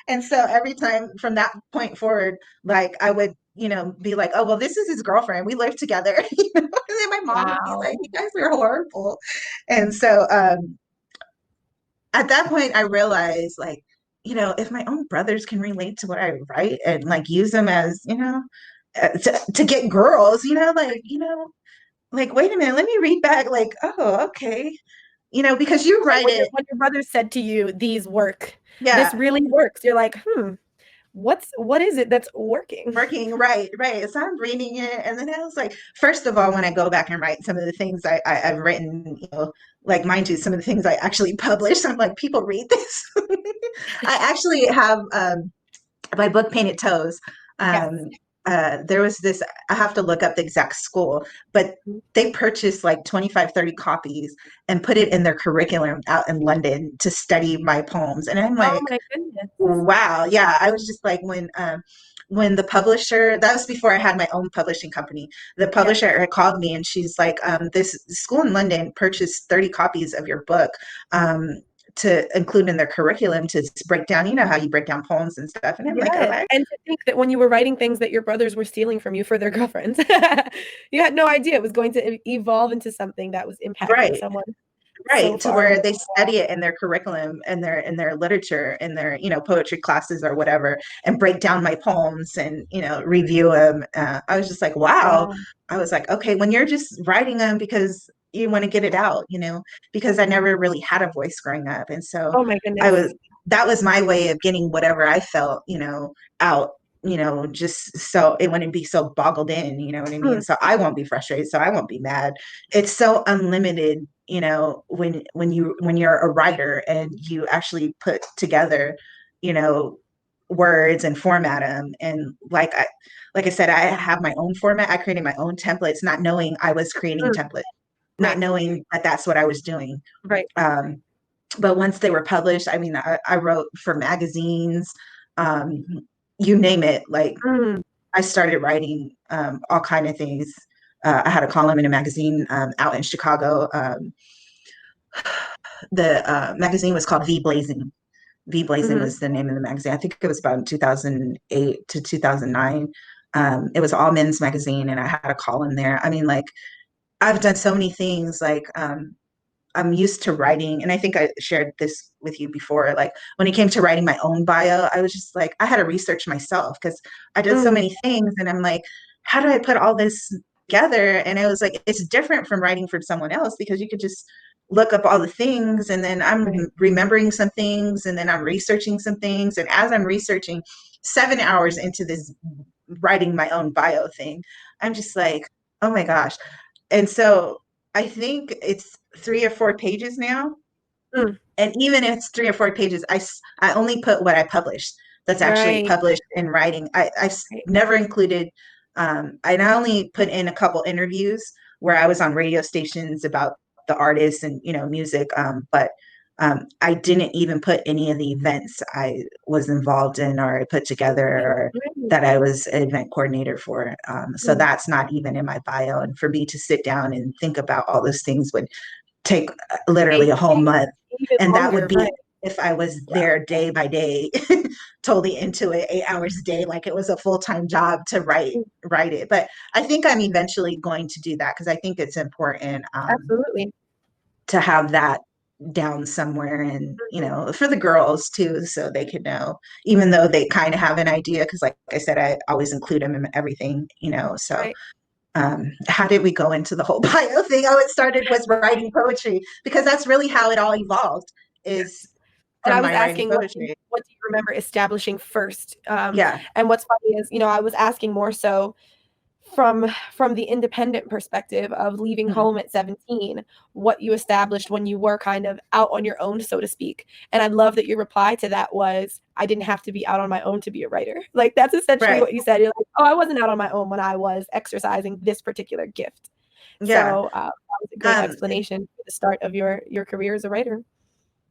And so every time from that point forward, like I would, be like, oh, well, this is his girlfriend. We live together. And then my mom would be like, Wow. you guys are horrible. And so at that point, I realized, like, if my own brothers can relate to what I write and like use them as, to get girls, like, wait a minute, let me read back, like, oh, okay, because you Like write it. when your brother said to you, these work, this Yeah, really works. You're like, what is it that's working? working, right, right. So I'm reading it, and then I was like, first of all, when I go back and write some of the things I've written, like mind you, some of the things I actually published, I'm like, people read this. I actually have my book Painted Toes. Yes. Um, there was this, I have to look up the exact school, but they purchased like 25, 30 copies and put it in their curriculum out in London to study my poems. And I'm Oh like, my goodness. wow, yeah. I was just like, when the publisher, that was before I had my own publishing company, the Yes. publisher had called me and she's like, this school in London purchased 30 copies of your book. To include in their curriculum to break down, how you break down poems and stuff. And I'm like, Yes. okay. And to think that when you were writing things that your brothers were stealing from you for their girlfriends, you had no idea it was going to evolve into something that was impacting Right. someone so Right, to far away. where they study it in their curriculum and their literature in their poetry classes or whatever, and break down my poems and review them. I was just like, wow. Wow. I was like, okay, when you're just writing them because you want to get it out, because I never really had a voice growing up, and so Oh my I goodness. was that was my way of getting whatever I felt, out. Just so it wouldn't be so boggled in, you know what I mean? Hmm. So I won't be frustrated, so I won't be mad. It's so unlimited, when you're a writer and you actually put together, you know words and format them. And like I said, I have my own format. I created my own templates, not knowing I was creating Mm. templates, not Right. knowing that that's what I was doing. Right. um, but once they were published, I mean, I wrote for magazines, um, you name it. Like Mm. I started writing all kind of things. I had a column in a magazine out in Chicago. The magazine was called V Blazing. V Blazing Mhm. was the name of the magazine. I think it was about 2008 to 2009. It was all men's magazine, and I had a column there. I mean, like I've done so many things. Like I'm used to writing, and I think I shared this with you before. Like when it came to writing my own bio, I was just like, I had to research myself because I did so Mm. many things, and I'm like, how do I put all this together? And it was like, it's different from writing for someone else because you could just look up all the things, and then I'm Right. remembering some things, and then I'm researching some things, and as I'm researching, 7 hours into this writing my own bio thing, I'm just like, oh my gosh. And so I think it's 3 or 4 pages now. Mm. And even if it's 3 or 4 pages, I only put what I published that's actually Right. published in writing. I Right. never included, I only put in a couple interviews where I was on radio stations about the artists and, music. But I didn't even put any of the events I was involved in or I put together Right. or Right. that I was an event coordinator for. So Mm. that's not even in my bio. And for me to sit down and think about all those things would take literally Take a whole month. even And that would longer. be Right. if I was Wow. there day by day totally into it 8 hours a day, like it was a full-time job to write it. But I think I'm eventually going to do that because I think it's important Absolutely. to have that down somewhere, and for the girls too, so they could know, even though they kind of have an idea, because like I said, I always include them in everything, so Right. how did we go into the whole bio thing? Oh, it started with writing poetry, because that's really how it all evolved, is And I from was my writing asking, poetry. what do you remember establishing first? Yeah. And what's funny is, I was asking more so from the independent perspective of leaving Mhm. home at 17, what you established when you were kind of out on your own, so to speak. And I love that your reply to that was, I didn't have to be out on my own to be a writer. Like, that's essentially Right. what you said. You're like, oh, I wasn't out on my own when I was exercising this particular gift. Yeah. So that was a great um explanation for the start of your career as a writer.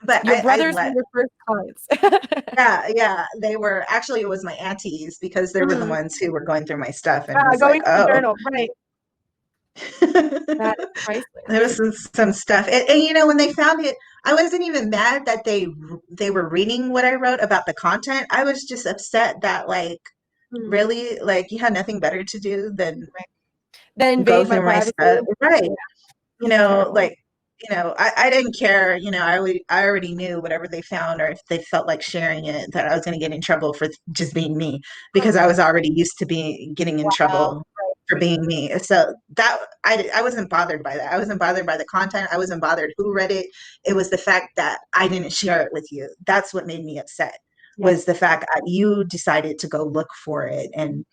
but Your I brothers were let your first clients. yeah, they were actually, it was my aunties, because they were the Mhm. ones who were going through my stuff, and it was like, Going through the oh. journal, right. That is There priceless. was some stuff, and when they found it, I wasn't even mad that they were reading what I wrote about the content. I was just upset that, like, Mhm. really, like, you had nothing better to do than Right. Then go invade my through my privacy. stuff, right? Yeah, that's terrible. Like, I didn't care. I already knew whatever they found, or if they felt like sharing it, that I was going to get in trouble for just being me, because I Mhm. was already used to being getting in Wow. trouble for being me. So that I wasn't bothered by that. I wasn't bothered by the content. I wasn't bothered who read it. It was the fact that I didn't share it with you. That's what made me upset. Yep. Was the fact that you decided to go look for it, and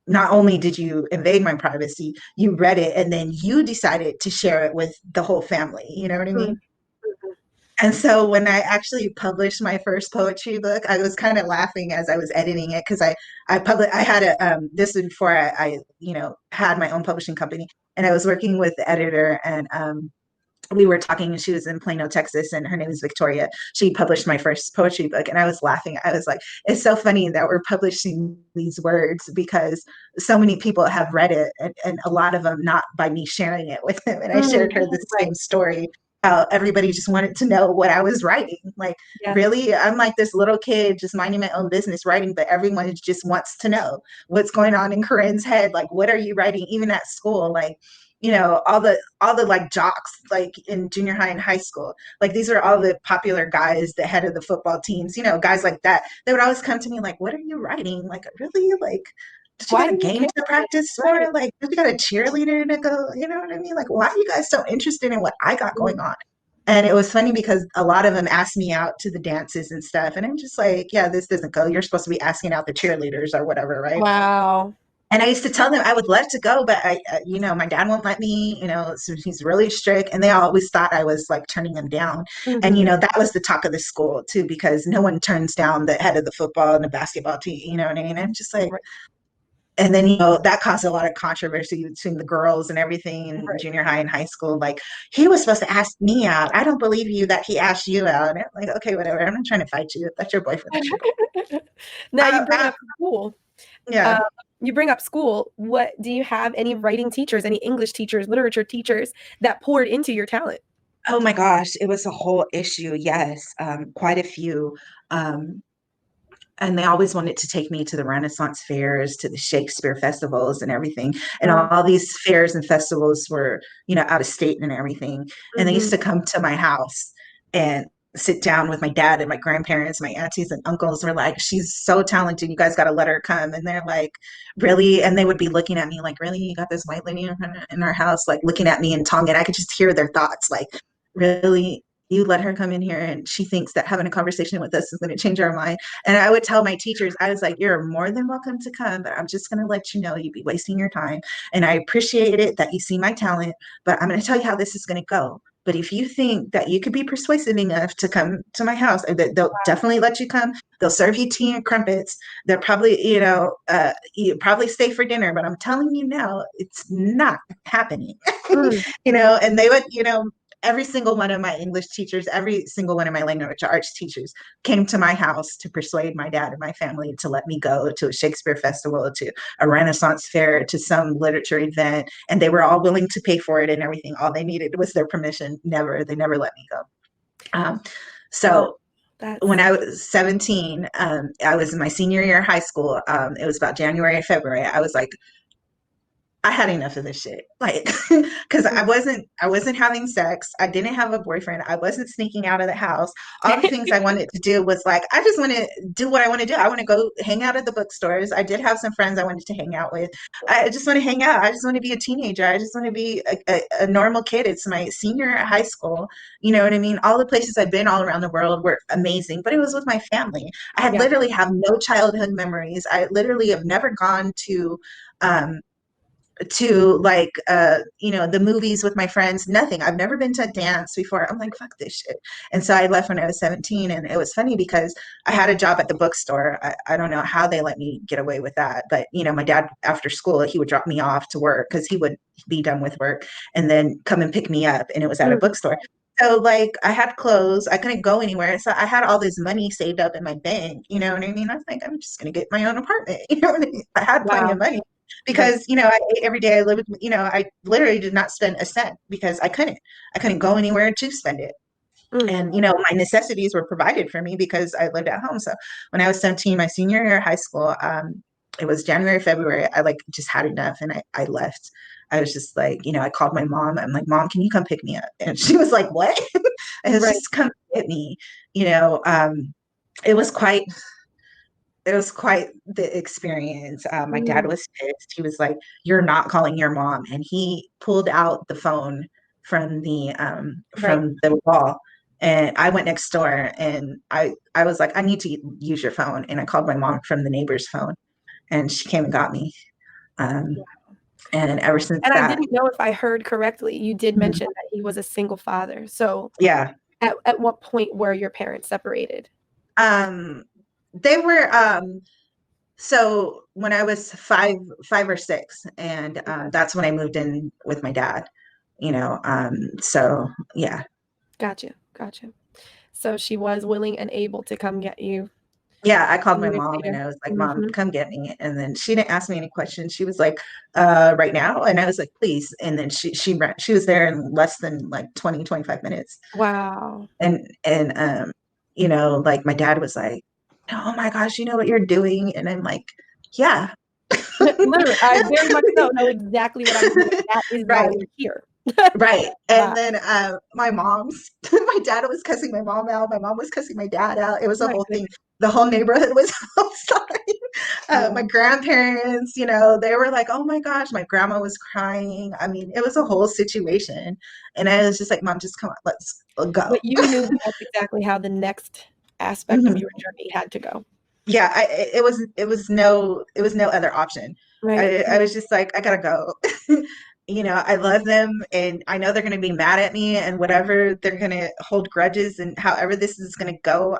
not only did you invade my privacy, you read it, and then you decided to share it with the whole family. You know what I Mhm. mean? Mhm. And so when I actually published my first poetry book, I was kind of laughing as I was editing it, because I had this is before I had my own publishing company, and I was working with the editor, and we were talking, and she was in Plano, Texas, and her name is Victoria. She published my first poetry book, and I was laughing. I was like, it's so funny that we're publishing these words, because so many people have read it, and a lot of them not by me sharing it with them. And I Mm. shared her the Right. same story. How everybody just wanted to know what I was writing. Like, Yeah. really? I'm like this little kid just minding my own business writing, but everyone just wants to know what's going on in Corinne's head. Like, what are you writing? Even at school, like, all the like jocks, like in junior high and high school, like these are all the popular guys, the head of the football teams, guys like that. They would always come to me like, what are you writing? Like, really? Like, did you Why got a do you game care? to practice Right. for? Like, did you got a cheerleader to go? You know what I mean? Like, why are you guys so interested in what I got Mhm. going on? And it was funny because a lot of them asked me out to the dances and stuff, and I'm just like, yeah, this doesn't go. You're supposed to be asking out the cheerleaders or whatever, right? Wow. And I used to tell them I would love to go, but my dad won't let me, so he's really strict. And they always thought I was like turning them down. And, Mhm. that was the talk of the school too, because no one turns down the head of the football and the basketball team, you know what I mean? I'm just like, Right. and then, that caused a lot of controversy between the girls and everything in Right. junior high and high school. Like, he was supposed to ask me out. I don't believe you that he asked you out. And I'm like, okay, whatever. I'm not trying to fight you. If that's your boyfriend, that's your boyfriend. Now you bring I, up school. yeah. Um, you bring up school. What do you have any writing teachers, any English teachers, literature teachers that poured into your talent? Oh my gosh, it was a whole issue. Yes, quite a few. Um, and they always wanted to take me to the Renaissance fairs, to the Shakespeare festivals and everything. And Wow. all these fairs and festivals were, out of state and everything. And they used Mhm. to come to my house and sit down with my dad and my grandparents, my aunties and uncles were like, she's so talented. You guys got to let her come. And they're like, really? And they would be looking at me like, really? You got this white lady in our house, like looking at me in Tongan. I could just hear their thoughts, like, really? You let her come in here and she thinks that having a conversation with us is going to change our mind. And I would tell my teachers, I was like, you're more than welcome to come, but I'm just going to let you know you'd be wasting your time. And I appreciate it that you see my talent, but I'm going to tell you how this is going to go. But if you think that you could be persuasive enough to come to my house, they'll definitely let you come. They'll serve you tea and crumpets. They'll probably, you probably stay for dinner, but I'm telling you now, it's not happening. Mm. And they would, every single one of my English teachers, every single one of my language arts teachers came to my house to persuade my dad and my family to let me go to a Shakespeare festival, to a Renaissance fair, to some literature event. And they were all willing to pay for it and everything. All they needed was their permission. They never let me go. Wow. So when That's I was 17, I was in my senior year of high school. It was about January and February. I was like, I had enough of this shit. Like, because mm. I wasn't having sex. I didn't have a boyfriend. I wasn't sneaking out of the house. All the things I wanted to do was like, I just want to do what I want to do. I want to go hang out at the bookstores. I did have some friends I wanted to hang out with. I just want to hang out. I just want to be a teenager. I just want to be a normal kid. It's my senior year at high school. You know what I mean? All the places I've been all around the world were amazing, but it was with my family. I had Yeah. literally have no childhood memories. I literally have never gone um, to like the movies with my friends. Nothing. I've never been to a dance before. I'm like, fuck this shit. And so I left when I was 17. And it was funny because I had a job at the bookstore. I don't know how they let me get away with that, but my dad, after school, he would drop me off to work because he would be done with work and then come and pick me up, and it was at a Mm. bookstore. So like I had clothes, I couldn't go anywhere. So I had all this money saved up in my bank. You know what I mean? I was like, I'm just gonna get my own apartment. You know what I mean? I had plenty of Wow. money Right. because I ate every day. I lived, I literally did not spend a cent because I couldn't go anywhere to spend it. Mm. And my necessities were provided for me because I lived at home. So when I was 17, my senior year of high school, it was January, February, I like just had enough, and I left. I was just like, I called my mom. I'm like, Mom, can you come pick me up? And she was like, what? And it's Right. just come get me. you know it was quite the experience. My dad Mm. was pissed. He was like, "You're not calling your mom," and he pulled out the phone Right. from the wall. And I went next door, and I was like, "I need to use your phone," and I called my mom from the neighbor's phone, and she came and got me. Um, and ever since And I that, didn't know if I heard correctly. You did mhm, mention that he was a single father. So yeah, at what point were your parents separated? um, they were. So when I was five or six, and Okay. that's when I moved in with my dad. So yeah, Gotcha. Gotcha. So she was willing and able to come get you yeah. I called my years mom and later. I was like, "Mom, Mhm. come get me." And then she didn't ask me any questions. She was like, right now?" And I was like, "Please." And then she was there in less than like 20, 25 minutes. Wow. And like my dad was like, "Oh my gosh, you know what you're doing?" And I'm like, "Yeah." Literally, I very much so know exactly what I'm doing. That is why Right. we're here. Right. And Wow. then my dad was cussing my mom out. My mom was cussing my dad out. It was Oh a my whole thing. goodness. The whole neighborhood was outside. My Wow. grandparents, they were like, "Oh my gosh," my grandma was crying. I mean, it was a whole situation. And I was just like, "Mom, just come on, let's go." But you knew that that's exactly how the next aspect of Mhm. your journey had to go. Yeah, it was no other option. Right. I was just like, I gotta go. I love them, and I know they're gonna be mad at me, and whatever they're gonna hold grudges, and however this is gonna go,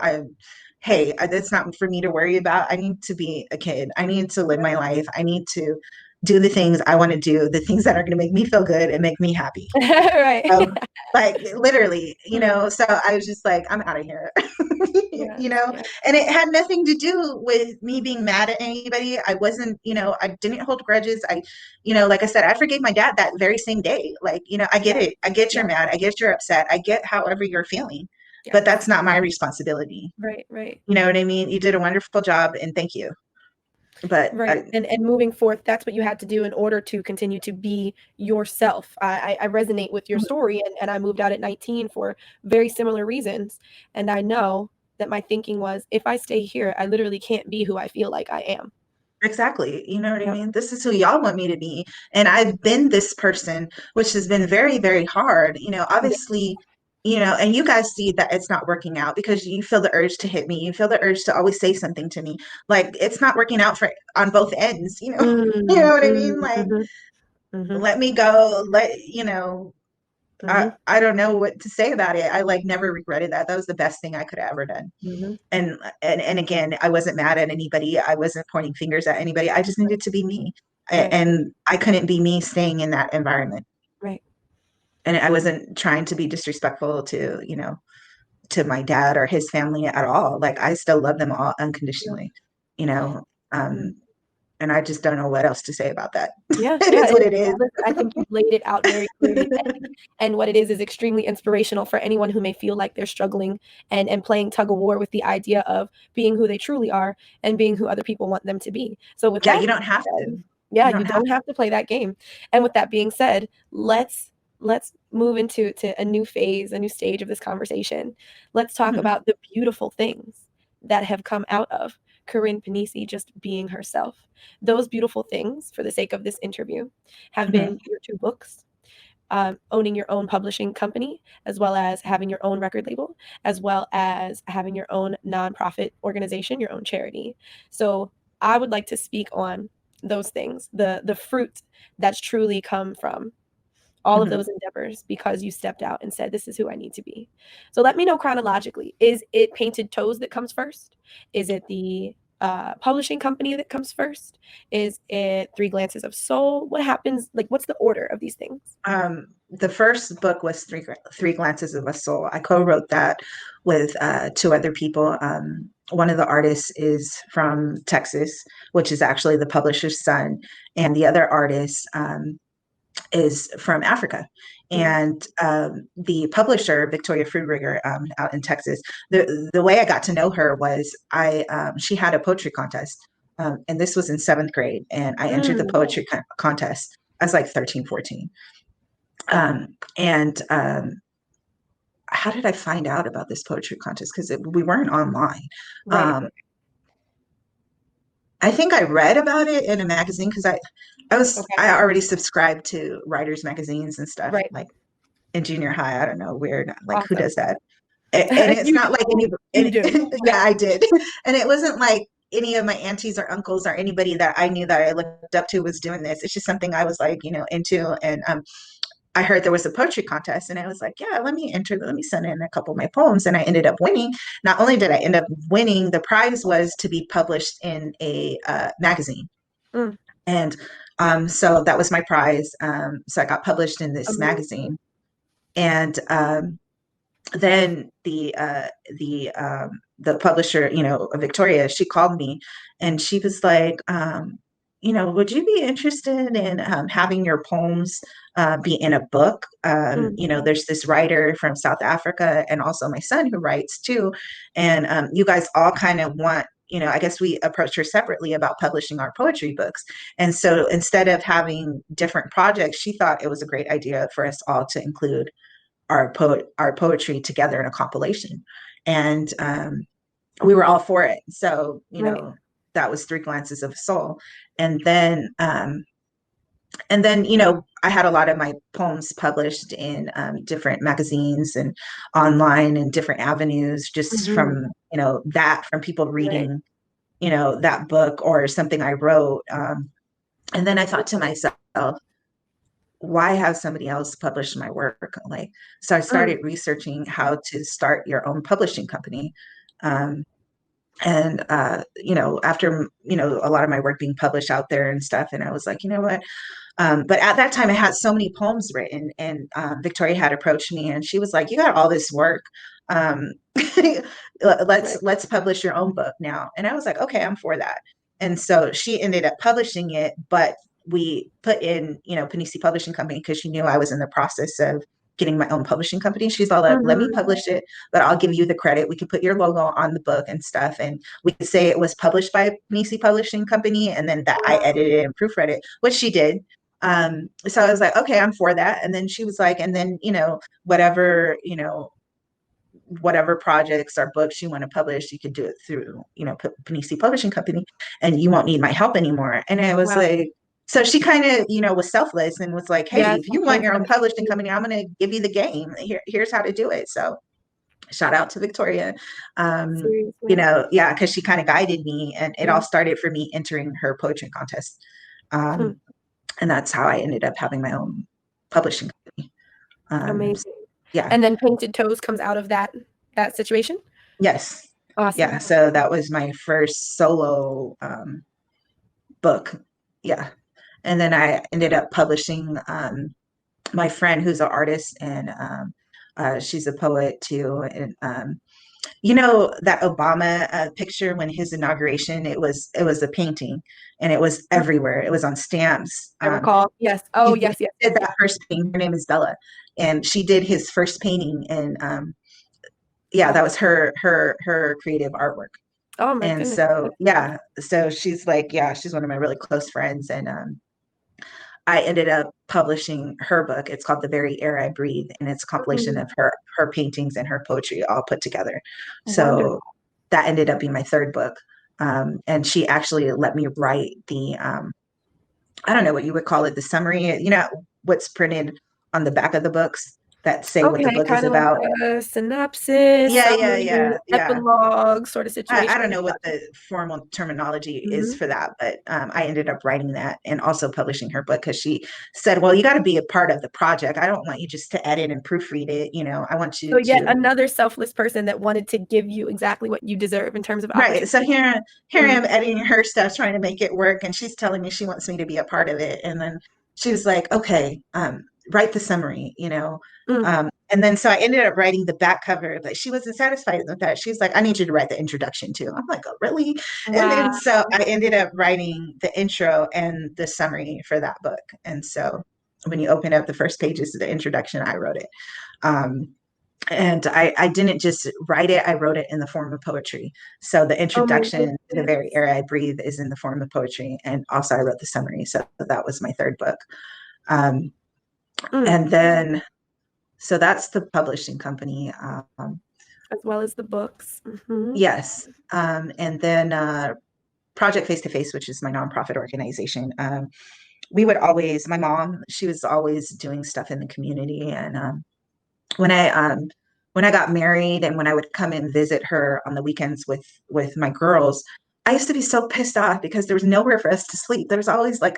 that's not for me to worry about. I need to be a kid. I need to live my life. I need to do the things I want to do, the things that are gonna make me feel good and make me happy. Right. Um, like literally, Mm. so I was just like, I'm out of here. Yes. you know, Yes. and it had nothing to do with me being mad at anybody. I wasn't, I didn't hold grudges. Like I said, I forgave my dad that very same day. Like, I get Yes. it. I get you're Yes. mad. I get you're upset. I get however you're feeling, but Yes. that's not my responsibility. Right. Right. You know what I mean? You did a wonderful job, and thank you. But Right. And moving forth, that's what you had to do in order to continue to be yourself. I resonate with your story, and I moved out at 19 for very similar reasons. And I know that my thinking was, if I stay here, I literally can't be who I feel like I am. exactly. You know what I Yep. mean? This is who y'all want me to be. And I've been this person, which has been very, very hard. Yeah. Obviously, and you guys see that it's not working out because you feel the urge to hit me. You feel the urge to always say something to me. Like it's not working out for on both ends. You know Mm, what I mm, mean? Like, mhm, mhm, let me go. I, mhm, I don't know what to say about it. I like never regretted that. That was the best thing I could have ever done. mhm. And again, I wasn't mad at anybody. I wasn't pointing fingers at anybody. I just needed to be me. Right, And I couldn't be me staying in that environment. right. And I wasn't trying to be disrespectful to my dad or his family at all. Like I still love them all Yeah. unconditionally, you know. Mm. Um, and I just don't know what else to say about that. Yeah, It yeah, is what it is. listen, I think you've laid it out very clearly, and what it is extremely inspirational for anyone who may feel like they're struggling and playing tug of war with the idea of being who they truly are and being who other people want them to be. So with Yeah, that you don't have to. said, yeah, You you don't have don't have to play that game. And with that being said, let's move into a new phase, a new stage of this conversation. Let's talk to. about the beautiful things that have come out of Corrine Panisi just being herself. Those beautiful things, for the sake of this interview, have Mhm. been your two books, owning your own publishing company, as well as having your own record label, as well as having your own nonprofit organization, your own charity. So I would like to speak on those things, the fruit that's truly come from all of Mhm. those endeavors because you stepped out and said, this is who I need to be. So let me know chronologically. Is it Painted Toes that comes first? Is it the publishing company that comes first? Is it Three Glances of Soul? What happens? Like, what's the order of these things? The first book was Three Glances of a Soul. I co-wrote that with two other people. One of the artists is from Texas, which is actually the publisher's son, and the other artist is from Africa. Mm, And the publisher, Victoria Fruitrigger, out in Texas, the way I got to know her was she had a poetry contest. And this was in seventh grade. And I entered the mm, poetry contest. I was like 13, 14. And how did I find out about this poetry contest? Because we weren't online. right. Um, I think I read about it in a magazine because Okay. I already subscribed to writers magazines and stuff Right. like in junior high. I don't know, weird. Like who Awesome. does that? And it's You not like do. any. You And do. yeah, I did. And it wasn't like any of my aunties or uncles or anybody that I knew that I looked up to was doing this. It's just something I was like, into. And I heard there was a poetry contest, and I was like, yeah, let me send in a couple of my poems. And I ended up winning. Not only did I end up winning, the prize was to be published in a magazine. Mm, And so that was my prize. So I got published in this amazing. magazine. And then the publisher, Victoria, she called me and she was like, would you be interested in having your poems be in a book? Mm, There's this writer from South Africa and also my son who writes too. And you guys all kind of want, I guess we approached her separately about publishing our poetry books. And so instead of having different projects, she thought it was a great idea for us all to include our poetry together in a compilation. And we were all for it. So, right. that was Three Glances of Soul. And then I had a lot of my poems published in different magazines and online and different avenues, just Hmm. from, from people Right. reading, that book or something I wrote. And then I thought to myself, why have somebody else publish my work? Like, so I Mm, started researching how to start your own publishing company. Um, and after a lot of my work being published out there and stuff, and I was like, you know what? But at that time, I had so many poems written, and Victoria had approached me, and she was like, "You got all this work. Um, right. let's publish your own book now." And I was like, "Okay, I'm for that." And so she ended up publishing it, but we put in, Panisi Publishing Company because she knew I was in the process of getting my own publishing company. She's all like, "Let me Hmm. publish it, but I'll give you the credit. We could put your logo on the book and stuff, and we could say it was published by Panisi Publishing Company, and then that I Wow. edited it and proofread it," which she did. So I was like, okay, I'm for that. And then she was like, and then, whatever, whatever projects or books you want to publish, you can do it through, Panisi Publishing Company, and you won't need my help anymore. And I was Wow. like, so she kind of, was selfless and was like, hey, Yeah. if you want Sometimes your own that's publishing true. company, I'm going to give you the game. Here's how to do it. So shout out to Victoria. Seriously. Yeah, because she kind of guided me, and it all Yeah. started for me entering her poetry contest. Hmm. Um, and that's how I ended up having my own publishing company. Um, Amazing. yeah, And then Painted Toes comes out of that situation? yes, yeah. Awesome. So that was my first solo book. Yeah, and then I ended up publishing my friend who's an artist, and she's a poet too, and you know that Obama picture when his inauguration, it was a painting, and it was everywhere. It was on stamps. I recall. Yes. Oh, He yes, yes, did yes, yes. that first painting. Her name is Bella, and she did his first painting, and yeah, that was her creative artwork. Oh my And goodness. so yeah, so she's like, yeah, she's one of my really close friends, and I ended up publishing her book. It's called The Very Air I Breathe, and it's a compilation Mm, of her paintings and her poetry all put together. So wonderful. that ended up being my third book. And she actually let me write the I don't know what you would call it, the summary, you know, what's printed on the back of the books that say what the Okay, book is kind of like about. a synopsis, Yeah, yeah, summary, yeah, yeah. epilogue sort of I situation. don't know what Gotcha. the formal terminology is Mhm. for that, but I ended up writing that and also publishing her book because she said, "Well, you got to be a part of the project. I don't want you just to edit and proofread it. You know, I want So you yet to." another selfless person that wanted to give you exactly what you deserve in terms of Right. So opportunity. here I Mm, am editing her stuff, trying to make it work, and she's telling me she wants me to be a part of it. And then she was like, "Okay, write the summary," you know. mm. And then so I ended up writing the back cover, but she wasn't satisfied with that. She's like, "I need you to write the introduction too." I'm like, "Oh, really?" And Wow. then so I ended up writing the intro and the summary for that book. And so when you open up the first pages of the introduction, I wrote it. Um, and I didn't just write it, I wrote it in the form of poetry. So the Oh my introduction to The Very goodness. Air I Breathe is in the form of poetry. And also I wrote the summary. So that was my third book. Um, Mm, and then, so that's the publishing company. as well as the books. Hmm. Yes. And then Project Face to Face, which is my nonprofit organization. We would always, my mom, she was always doing stuff in the community. And when I when I got married and when I would come and visit her on the weekends with my girls, I used to be so pissed off because there was nowhere for us to sleep. There was always like,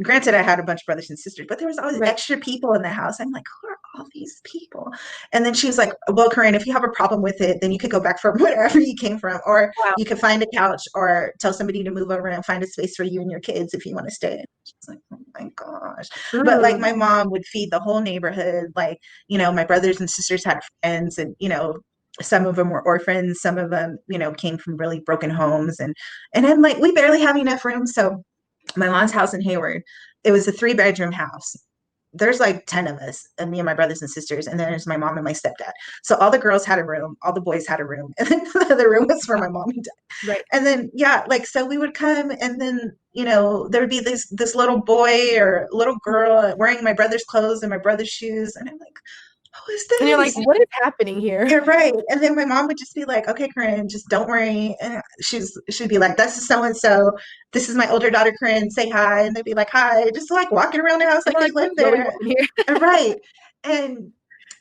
granted, I had a bunch of brothers and sisters, but there was always Right. extra people in the house. I'm like, who are all these people? And then she was like, well, Corinne, if you have a problem with it, then you could go back from wherever you came from, or Wow. you could find a couch or tell somebody to move over and find a space for you and your kids if you want to stay. She's like, oh my gosh. But like Mm. my mom would feed the whole neighborhood. Like, you know, my brothers and sisters had friends, and, you know, some of them were orphans, some of them, you know, came from really broken homes. And then like we barely have enough room. So my mom's house in Hayward, it was a 3 bedroom house. There's like 10 of us, and me and my brothers and sisters, and then there's my mom and my stepdad. So all the girls had a room, all the boys had a room, and then the other room was for my mom and dad. Right. And then yeah, like so we would come, and then, you know, there would be this little boy or little girl wearing my brother's clothes and my brother's shoes, and I'm like, who is And you're like, this? what is happening here? You're right. And then my mom would just be like, okay, Corinne, just don't worry. And she'd be like, this is so and so. This is my older daughter, Corinne. Say hi. And they'd be like, hi, just like walking around the house And like you're they like, live what's going there. on here? Right. And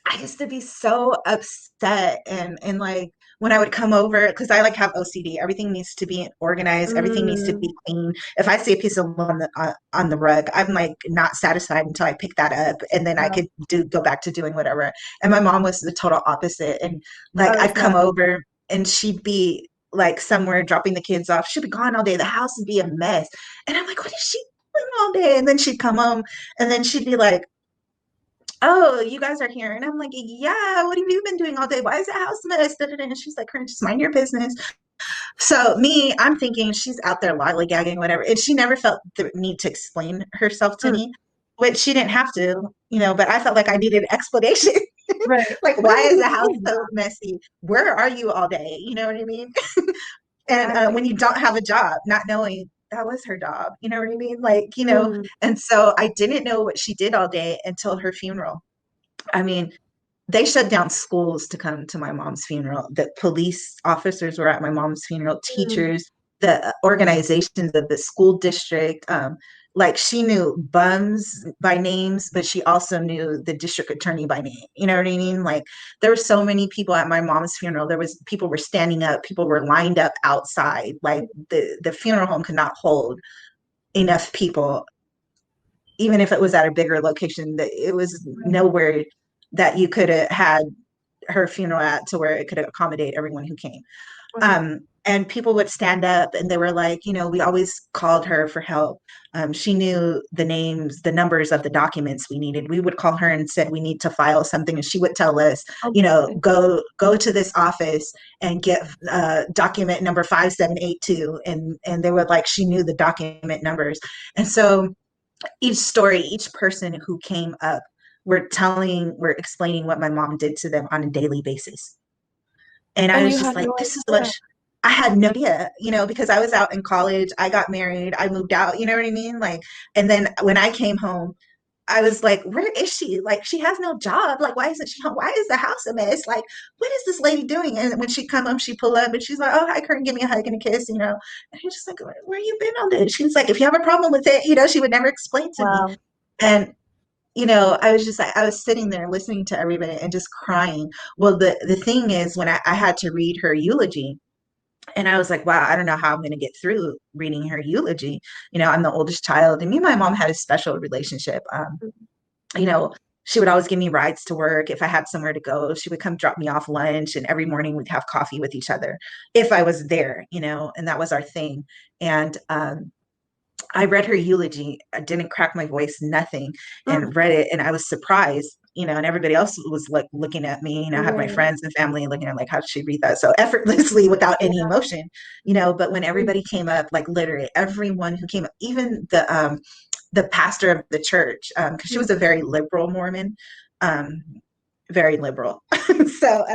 I used to be so upset, and like when I would come over, because I like have OCD. Everything needs to be organized. Everything needs to Mm, be clean. If I see a piece of on the rug, I'm like not satisfied until I pick that up, and then I wow. could go back to doing whatever. And my mom was the total opposite. And like How is I'd come that? over, and she'd be like somewhere dropping the kids off. She'd be gone all day. The house would be a mess. And I'm like, what is she doing all day? And then she'd come home, and then she'd be like, oh, you guys are here. And I'm like, yeah, what have you been doing all day? Why is the house a mess? Da, da, da. And she's like, Corinne, just mind your business. So me, I'm thinking she's out there lollygagging, whatever. And she never felt the need to explain herself to Mm, me, which she didn't have to, you know, but I felt like I needed an explanation. right. Like, What why are is you the house doing? so messy? Where are you all day? You know what I mean? And Exactly. when you don't have a job, not knowing that was her job, you know what I mean? Like, you know, Mm, and so I didn't know what she did all day until her funeral. I mean, they shut down schools to come to my mom's funeral. The police officers were at my mom's funeral, mm. teachers, the organizations of the school district. Like she knew bums by names, but she also knew the district attorney by name. You know what I mean? Like there were so many people at my mom's funeral. There was people were standing up, people were lined up outside. Like the funeral home could not hold enough people, even if it was at a bigger location. That it was nowhere that you could have had her funeral at to where it could accommodate everyone who came. Wow. Um, and people would stand up and they were like, we always called her for help. She knew the names, the numbers of the documents we needed. We would call her and said we need to file something, and she would tell us, Okay. go to this office and get document number 5782, and they were like, she knew the document numbers. And so each story, each person who came up, we're explaining what my mom did to them on a daily basis. And I And was you just had like, no this is what idea. I had no idea, because I was out in college, I got married, I moved out, you know what I mean? Like, and then when I came home, I was like, where is she? Like, she has no job. Like, why isn't she home? Why is the house a mess? Like, what is this lady doing? And when she come home, she pull up and she's like, oh, hi, Kurt, give me a hug and a kiss. And I'm just like, where you been all day? She's like, if you have a problem with it, she would never explain to me. Wow. And I was just like, I was sitting there listening to everybody and just crying. Well, the thing is, when I had to read her eulogy, and I was like, wow, I don't know how I'm going to get through reading her eulogy. I'm the oldest child, and me and my mom had a special relationship. You know, she would always give me rides to work. If I had somewhere to go, she would come drop me off lunch, and every morning we'd have coffee with each other if I was there, and that was our thing. And I read her eulogy. I didn't crack my voice, nothing, Mm. and read it. And I was surprised, and everybody else was like looking at me. I have my Right. friends and family looking at like, how did she read that so effortlessly without any Yeah. emotion. But when Mm. everybody came up, like literally everyone who came up, even the pastor of the church, because she was a very liberal Mormon, um, very liberal. So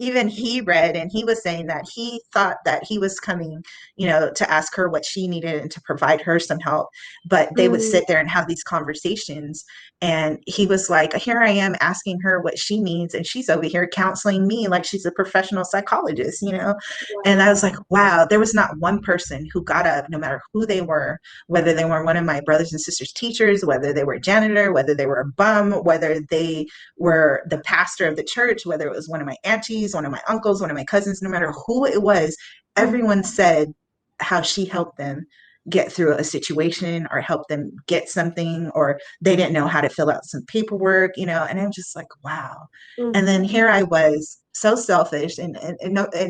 even he read, and he was saying that he thought that he was coming, to ask her what she needed and to provide her some help. But they would Mm. sit there and have these conversations. And he was like, here I am asking her what she needs, and she's over here counseling me like she's a professional psychologist. And I was like, Wow. wow, there was not one person who got up, no matter who they were, whether they were one of my brothers and sisters' teachers, whether they were a janitor, whether they were a bum, whether they were the pastor of the church, whether it was one of my aunties, one of my uncles, one of my cousins, no matter who it was, Mm. everyone said how she helped them get through a situation or help them get something, or they didn't know how to fill out some paperwork. And I'm just like, wow. And Mm. then here I was, so selfish, and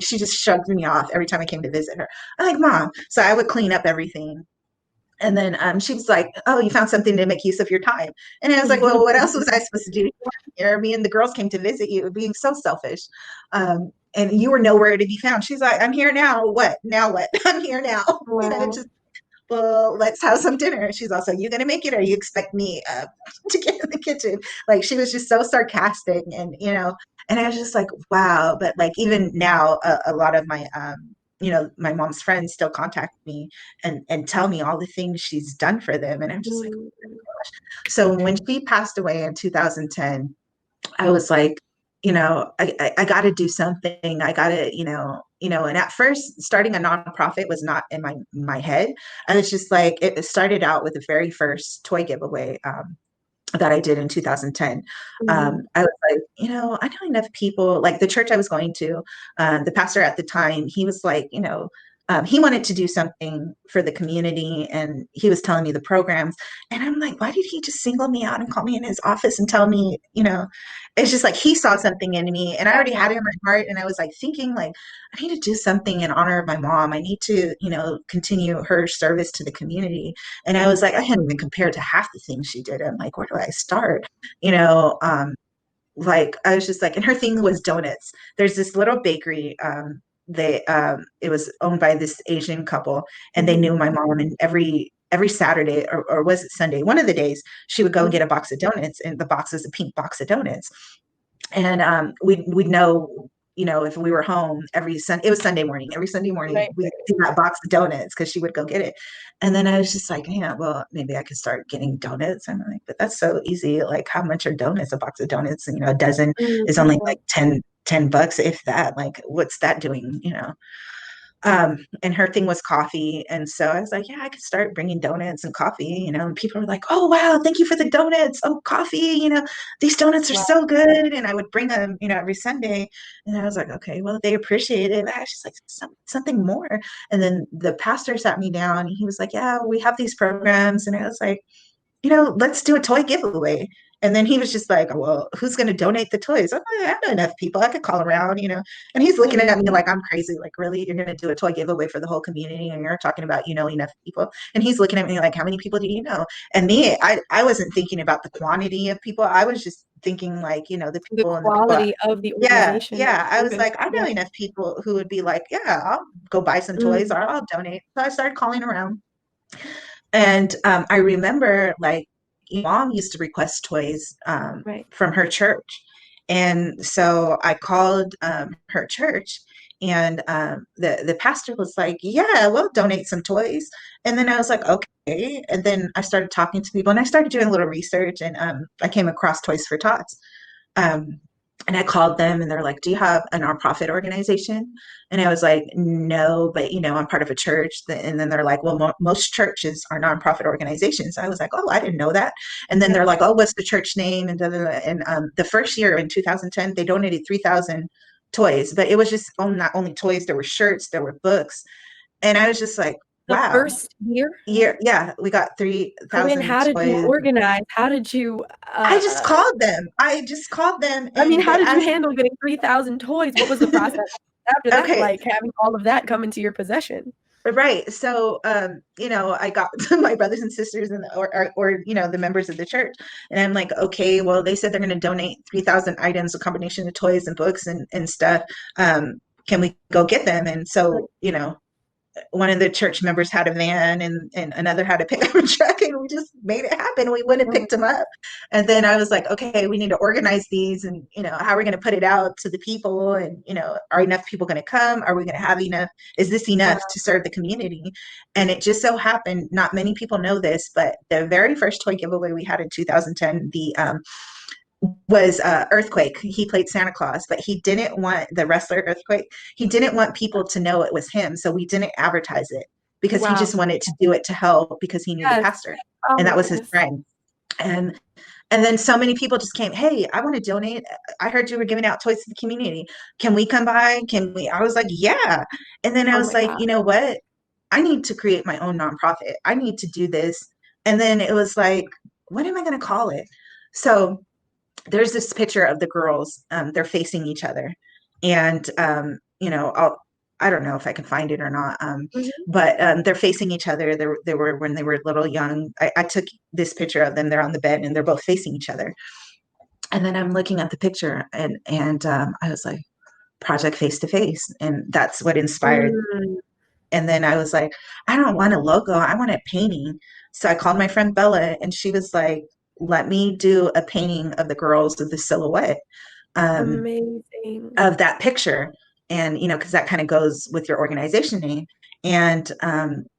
she just shrugged me off every time I came to visit her. I'm like, mom. So I would clean up everything, and then she was like, oh, you found something to make use of your time. And I was like, well, what else was I supposed to do? Me and the girls came to visit you, being so selfish. And you were nowhere to be found. She's like, I'm here now. What? Now what? I'm here now. Wow. Just, well, let's have some dinner. She's also, you going to make it, or you expect me to get in the kitchen? Like, she was just so sarcastic, and I was just like, wow. But like, even now, a lot of my mom's friends still contact me and tell me all the things she's done for them. And I'm just like, Mm. so when she passed away in 2010, I was like, I got to do something. I got to, and at first starting a nonprofit was not in my head. I was just like, it started out with the very first toy giveaway that I did in 2010. Mm. I was like, I know enough people, like the church I was going to, the pastor at the time, he was like, he wanted to do something for the community, and he was telling me the programs. And I'm like, why did he just single me out and call me in his office and tell me, it's just like he saw something in me, and I already had it in my heart. And I was like thinking, like, I need to do something in honor of my mom. I need to, continue her service to the community. And I was like, I hadn't even compared to half the things she did. I'm like, where do I start? You know, um, like I was just like, and her thing was donuts. There's this little bakery. It was owned by this Asian couple, and they Mhm. knew my mom. And every Saturday, or was it Sunday, one of the days, she would go and Mhm. get a box of donuts, and the box was a pink box of donuts. And we'd know, if we were home every Sunday. It was Sunday morning. Every Sunday morning, Right, we'd right. see that box of donuts because she would go get it. And then I was just like, yeah, well, maybe I could start getting donuts. And I'm like, but that's so easy. Like, how much are donuts? A box of donuts, and, a dozen Mm. is only Yeah. like $10, if that. Like, what's that doing? And her thing was coffee. And so I was like, yeah, I could start bringing donuts and coffee. And people were like, oh, wow, thank you for the donuts. Oh, coffee, these donuts are Wow. so good. And I would bring them, every Sunday. And I was like, okay, well, they appreciate it. I was just like, something more. And then the pastor sat me down, and he was like, yeah, we have these programs. And I was like, let's do a toy giveaway. And then he was just like, well, who's going to donate the toys? I'm like, I know enough people. I could call around, you know. And he's looking at me Mhm. like I'm crazy. Like, really? You're going to do a toy giveaway for the whole community? And you're talking about, you know, enough people. And he's looking at me like, how many people do you know? And me, I wasn't thinking about the quantity of people. I was just thinking like, you know, the The people and the people. quality of the Yeah, organization yeah. I was even. like, I know Yeah. enough people who would be like, yeah, I'll go buy some toys Mm, or I'll donate. So I started calling around. And I remember like mom used to request toys right. from her church. And so I called her church and the pastor was like, yeah, we'll donate some toys. And then I was like, okay. And then I started talking to people and I started doing a little research and I came across Toys for Tots. Um, and I called them and they're like, do you have a nonprofit organization? And I was like, no, but you know, I'm part of a church. And then they're like, well, most churches are nonprofit organizations. I was like, oh, I didn't know that. And then Yeah. they're like, oh, what's the church name? And, da, da, da. And the first year in 2010, they donated 3,000 toys, but it was just not only toys, there were shirts, there were books. And I was just like, The wow, first year? yeah, we got Corinne, 3,000 how did you toys. organize? How did you, I just called them. I just called them I mean, and how they did you asked. handle getting 3,000 toys? What was the process after that Okay, like, having all of that come into your possession? right. So, you know, I got to my brothers and sisters and you know, the members of the church, and I'm like, okay, well, they said they're going to donate 3,000 items, a combination of toys and books and stuff. Can we go get them? And so, you know, one of the church members had a van and another had a pickup truck and we just made it happen. We went and Oh my picked them up. And then I was like, okay, we need to organize these and, you know, how are we going to put it out to the people? And, you know, are enough people going to come? Are we going to have enough? Is this wow. enough to serve the community? And it just so happened, not many people know this, but the very first toy giveaway we had in 2010, the was Earthquake. He played Santa Claus, but he didn't want the wrestler Earthquake. He didn't want people to know it was him, so we didn't advertise it because he Wow. just wanted to do it to help because he knew the Yes. pastor, Oh and my that was his goodness. friend. And and then so many people just came. Hey, I want to donate. I heard you were giving out toys to the community. Can we come by? Can we? I was like, yeah. And then I Oh was my like, god. you know what? I need to create my own nonprofit. I need to do this. And then it was like, what am I going to call it? So there's this picture of the girls. They're facing each other, and you know, I don't know if I can find it or not. Mhm. But they're facing each other. They were when they were little young. I took this picture of them. They're on the bed and they're both facing each other. And then I'm looking at the picture and I was like, Project Face to Face, and that's what inspired. Mm, And then I was like, I don't want a logo. I want a painting. So I called my friend Bella, and she was like, let me do a painting of the girls with the silhouette um, amazing. of that picture. And, you know, because that kind of goes with your organization name. And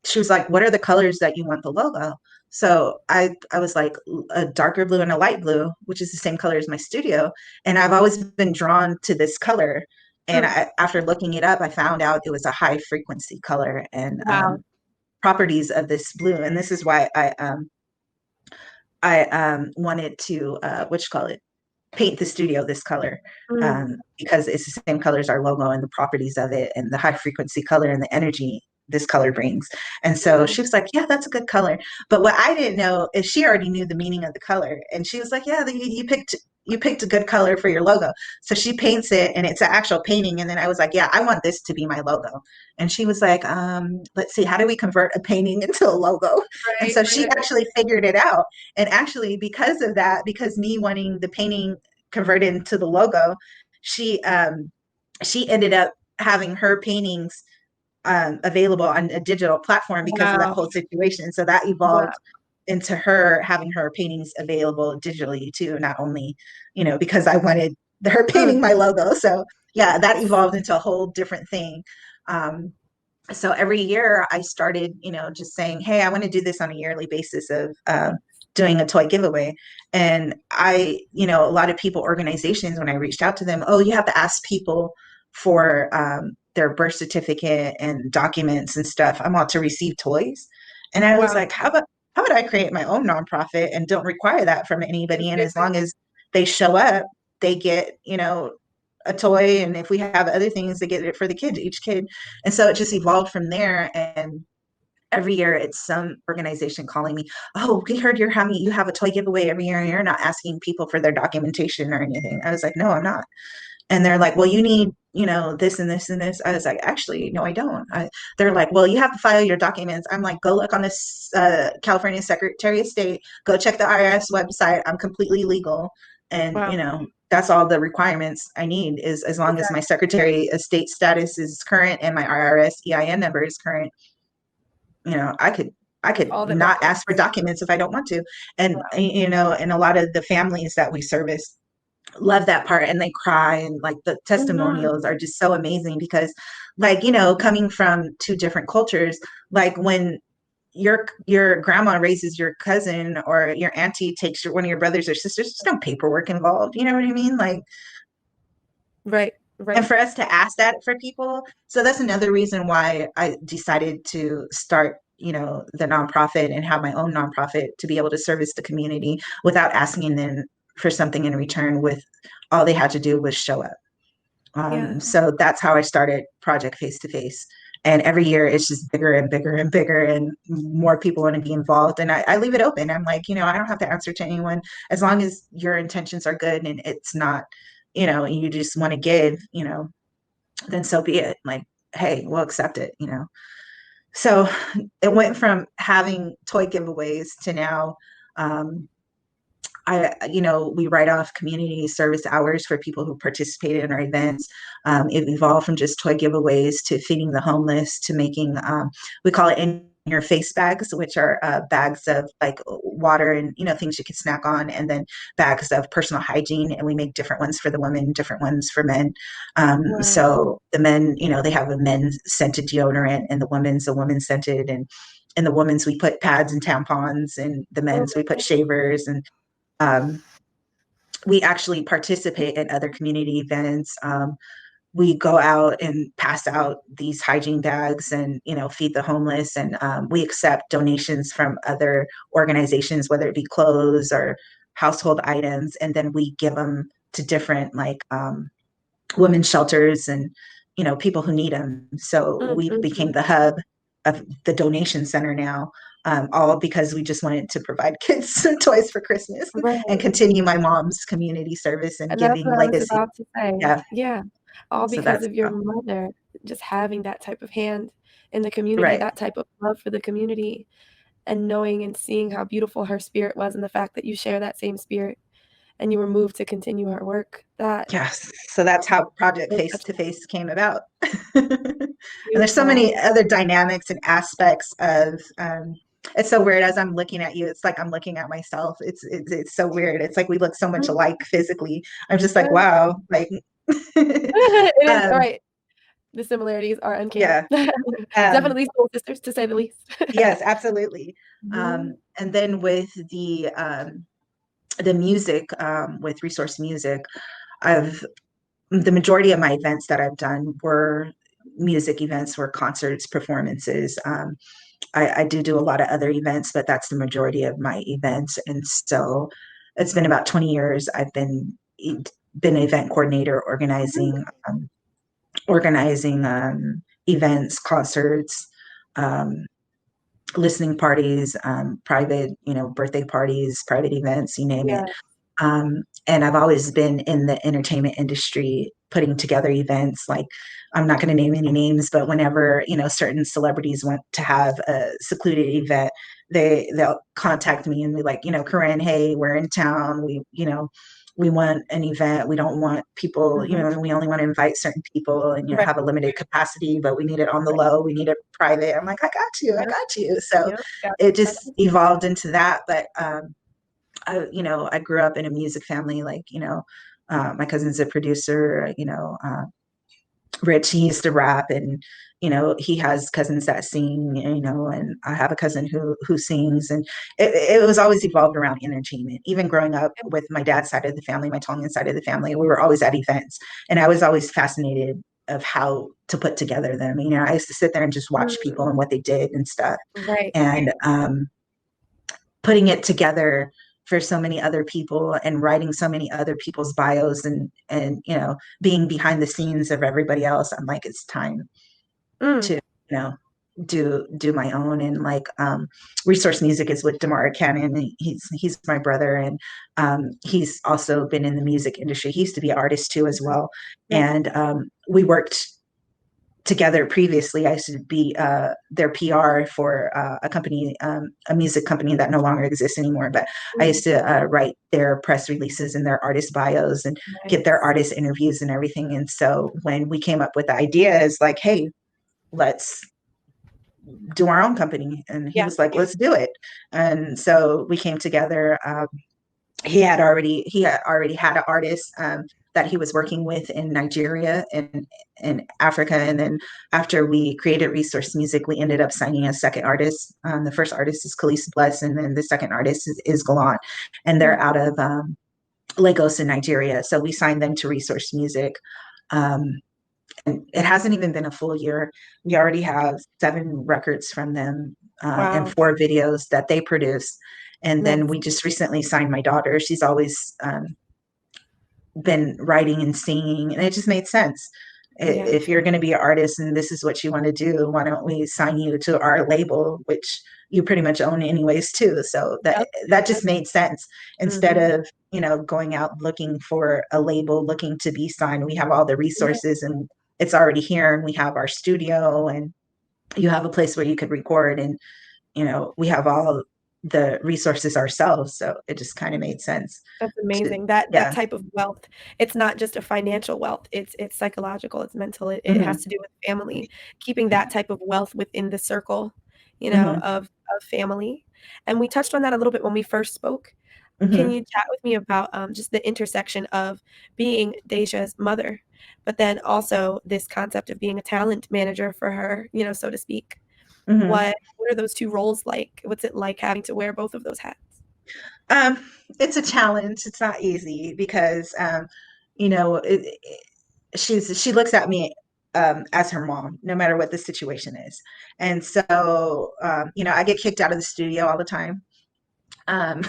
she was like, what are the colors that you want the logo? So I was like a darker blue and a light blue, which is the same color as my studio. And I've always been drawn to this color. And Mm, after looking it up, I found out it was a high frequency color and wow. properties of this blue. And this is why I wanted to what you call it, paint the studio this color Mm, because it's the same color as our logo and the properties of it and the high frequency color and the energy this color brings. And so mm. she was like, yeah, that's a good color. But what I didn't know is she already knew the meaning of the color. And she was like, yeah, you picked a good color for your logo. So she paints it and it's an actual painting. And then I was like, yeah, I want this to be my logo. And she was like, let's see, how do we convert a painting into a logo? And Right, so she right. actually figured it out. And actually, because of that, because me wanting the painting converted into the logo, she she ended up having her paintings available on a digital platform because of that Wow. whole situation. So that Wow. evolved into her having her paintings available digitally too, not only, you know, because I wanted her painting Mm, my logo. So yeah, that evolved into a whole different thing. Um, so every year I started, you know, just saying, hey, I want to do this on a yearly basis of doing a toy giveaway. And you know, a lot of people, organizations, when I reached out to them, oh, you have to ask people for their birth certificate and documents and stuff. I'm all to receive toys. And I was wow. like, how about I create my own nonprofit and don't require that from anybody? And as Amazing. long as they show up, they get, you know, a toy. And if we have other things, they get it for the kids, each kid. And so it just evolved from there. And every year it's some organization calling me, oh, we heard you have a toy giveaway every year and you're not asking people for their documentation or anything. I was like, no, I'm not. And they're like, well, you need, this and this and this. I was like, actually, no, I don't. They're like, well, you have to file your documents. I'm like, go look on this California Secretary of State, go check the IRS website. I'm completely legal. And, Wow. that's all the requirements I need is as long as my Secretary of State status is current and my IRS EIN number is current. I could All that not matters. ask for documents if I don't want to. And, and a lot of the families that we service love that part and they cry, and like the Mhm. testimonials are just so amazing because like, coming from two different cultures, like when your grandma raises your cousin or your auntie takes one of your brothers or sisters, there's no paperwork involved. You know what I mean? Like, Right, and right. for us to ask that for people, so that's another reason why I decided to start, the nonprofit and have my own nonprofit to be able to service the community without asking them for something in return. With all they had to do was show up. Yeah, So that's how I started Project Face to Face. And every year it's just bigger and bigger and bigger, and more people want to be involved. And I leave it open. I'm like, I don't have to answer to anyone as long as your intentions are good and it's not, you just want to give, then so be it. Like, hey, we'll accept it. So it went from having toy giveaways to now, um, we write off community service hours for people who participated in our events. It evolved from just toy giveaways to feeding the homeless to making, we call it in your face bags, which are bags of like water and, things you can snack on, and then bags of personal hygiene. And we make different ones for the women, different ones for men. wow. So the men, they have a men's scented deodorant and the women's a women's scented. And in the women's, we put pads and tampons, and the Oh men's, my we put goodness. shavers. And um, we actually participate in other community events. We go out and pass out these hygiene bags and, feed the homeless. And we accept donations from other organizations, whether it be clothes or household items. And then we give them to different like women's shelters and, people who need them. So Mm, we became mhm. the hub of the donation center now, all because we just wanted to provide kids some toys for Christmas and Right. continue my mom's community service and And that's giving what I was legacy. about to say. Yeah. Yeah. All So because that's of your mother just having that type of hand in the community, right. that type of love for the community, and knowing and seeing how beautiful her spirit was and the fact that you share that same spirit and you were moved to continue her work. That Yes. So that's how Project is Face such to Face came about. And there's so beautiful. many other dynamics and aspects of it's so weird as I'm looking at you. It's like I'm looking at myself. It's so weird. It's like we look so much Mhm. alike physically. I'm just like, wow, like It is, um right. The similarities are uncanny. yeah. Um Definitely soul sisters, to say the least. yes, absolutely. Mhm. And then with the music, with Resource Music, I've the majority of my events that I've done were music events, were concerts, performances. I do a lot of other events, but that's the majority of my events. And so it's been about 20 years. I've been an event coordinator, organizing events, concerts, um, listening parties, private, birthday parties, private events, you name it. Yeah. And I've always been in the entertainment industry, putting together events. Like, I'm not going to name any names, but whenever, certain celebrities want to have a secluded event, they'll contact me and be like, Corinne, hey, we're in town. We want an event. We don't want people, Mhm. we only want to invite certain people and, Right, have a limited capacity, but we need it on the right. low. We need it private. I'm like, I got you. I Yep, got you. So yep. Got it got just you. evolved into that. But I grew up in a music family. Like, my cousin's a producer. Rich, he used to rap, and he has cousins that sing. And I have a cousin who sings, and it was always evolved around entertainment. Even growing up with my dad's side of the family, my Tongan side of the family, we were always at events, and I was always fascinated of how to put together them. I used to sit there and just watch people Mm, and what they did and stuff, right. and putting it together for so many other people and writing so many other people's bios, and being behind the scenes of everybody else. I'm like, it's time Mm, to you know do my own. And like resource music is with Damara Cannon, and he's my brother, and he's also been in the music industry. He used to be an artist too as well. Yeah. And we worked together previously. I used to be their PR for a company, a music company that no longer exists anymore. But I used to write their press releases and their artist bios and get their artist interviews and everything. And so when we came up with the idea, is like, hey, let's do our own company. And he was like, let's do it. And so we came together. He had already had an artist that he was working with in Nigeria and in Africa. And then after we created Resource Music, we ended up signing a second artist. The first artist is Khalees Bless, and then the second artist is Galant. And they're out of Lagos in Nigeria. So we signed them to Resource Music. And it hasn't even been a full year. We already have 7 records from them and 4 videos that they produced. And then we just recently signed my daughter. She's always been writing and singing, and it just made sense. If you're going to be an artist and this is what you want to do, why don't we sign you to our label, which you pretty much own anyways too. So that just made sense. Instead of, going out looking for a label, looking to be signed, we have all the resources and it's already here, and we have our studio, and you have a place where you could record, and we have all the resources ourselves. So it just kind of made sense. That's amazing. That type of wealth, it's not just a financial wealth, it's psychological, it's mental, it has to do with family, keeping that type of wealth within the circle, of family. And we touched on that a little bit when we first spoke. Can you chat with me about just the intersection of being Deja's mother, but then also this concept of being a talent manager for her, so to speak? What are those 2 roles like? What's it like having to wear both of those hats? It's a challenge. It's not easy because, she looks at me as her mom, no matter what the situation is. And so, I get kicked out of the studio all the time. No,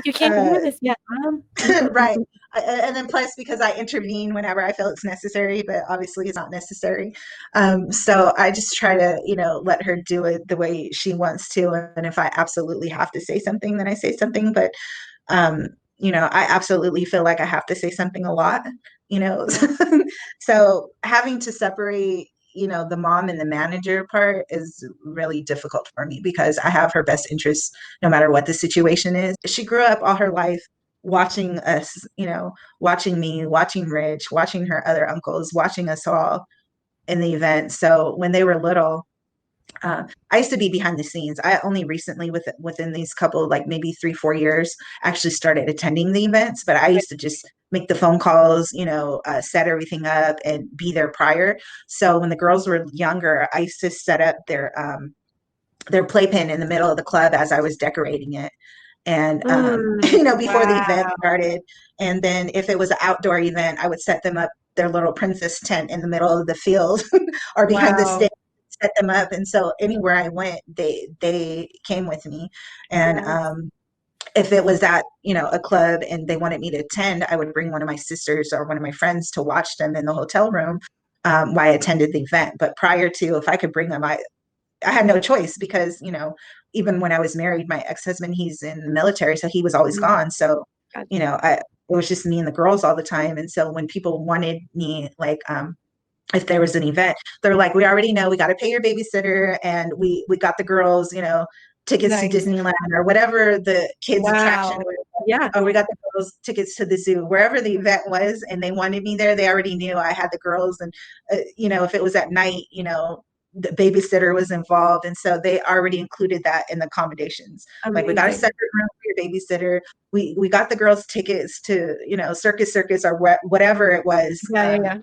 you can't do this yet, Mom. Right. And then plus because I intervene whenever I feel it's necessary, but obviously it's not necessary. So I just try to, let her do it the way she wants to. And if I absolutely have to say something, then I say something. But, I absolutely feel like I have to say something a lot, So having to separate, the mom and the manager part is really difficult for me because I have her best interests no matter what the situation is. She grew up all her life watching us, watching me, watching Rich, watching her other uncles, watching us all in the event. So when they were little, I used to be behind the scenes. I only recently, within these couple, like maybe 3-4 years, actually started attending the events. But I used to just make the phone calls, set everything up, and be there prior. So when the girls were younger, I used to set up their playpen in the middle of the club as I was decorating it. And before the event started. And then if it was an outdoor event, I would set them up their little princess tent in the middle of the field or behind the stage, set them up. And so anywhere I went, they came with me. And if it was at a club and they wanted me to attend, I would bring one of my sisters or one of my friends to watch them in the hotel room while I attended the event. But prior to, if I could bring them, I had no choice because even when I was married, my ex-husband, he's in the military, so he was always gone. So it was just me and the girls all the time. And so when people wanted me, like if there was an event, they're like, we already know we got to pay your babysitter, and we got the girls, tickets to Disneyland or whatever the kids attraction was. Oh, we got the girls tickets to the zoo, wherever the event was, and they wanted me there. They already knew I had the girls, and if it was at night, the babysitter was involved, and so they already included that in the accommodations. Amazing. Like, we got a separate room for your babysitter. We got the girls tickets to Circus or whatever it was. Right.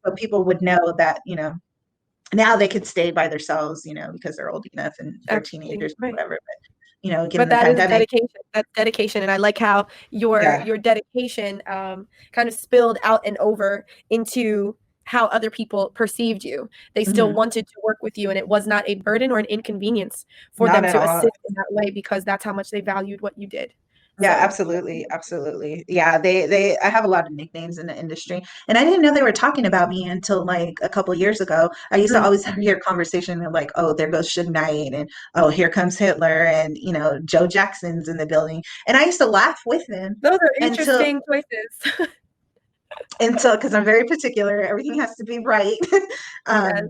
So people would know that now they could stay by themselves, because they're old enough and they're teenagers or whatever. But given the pandemic, is dedication. That's dedication, and I like how your dedication kind of spilled out and over into how other people perceived you. They still wanted to work with you, and it was not a burden or an inconvenience for them to assist in that way because that's how much they valued what you did. Yeah, So, absolutely, absolutely. Yeah, they I have a lot of nicknames in the industry, and I didn't know they were talking about me until like a couple years ago. I used to mm, always hear conversation of like, oh, there goes Suge Knight, and oh, here comes Hitler, and Joe Jackson's in the building, and I used to laugh with them those are until interesting choices. because I'm very particular. Everything has to be right. Yes. um,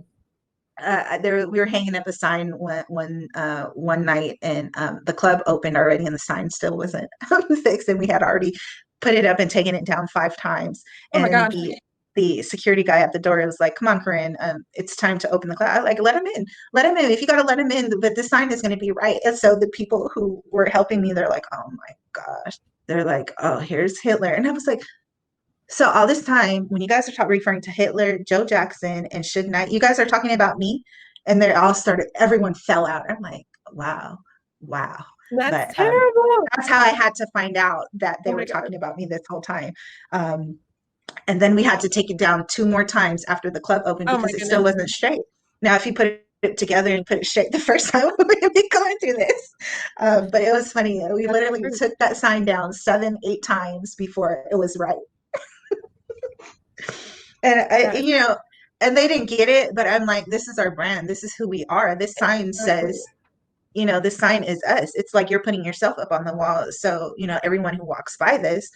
we were hanging up a sign one night, and the club opened already, and the sign still wasn't fixed, and we had already put it up and taken it down 5 times. Oh my And gosh. the security guy at the door was like, "Come on, Corinne, it's time to open the club." I like, let him in, let him in. If you got to let him in, but the sign is going to be right. And so the people who were helping me, they're like, "Oh my gosh." They're like, "Oh, here's Hitler," and I was like, so all this time, when you guys are referring to Hitler, Joe Jackson, and Suge Knight, you guys are talking about me, and they all started. Everyone fell out. I'm like, wow, wow. That's But terrible. that's how I had to find out that Oh they my were god. talking about me this whole time. Um, and then we had to take it down 2 more times after the club opened Oh my because it still goodness. wasn't straight. Now, if you put it together and put it straight the first time, we wouldn't be going through this. But it was funny. We That's literally true. took that sign down 7, 8 times before it was right. And That is and they didn't get it, but I'm like, this is our brand. This is who we are. This sign exactly. says, this sign is us. It's like you're putting yourself up on the wall. So, everyone who walks by this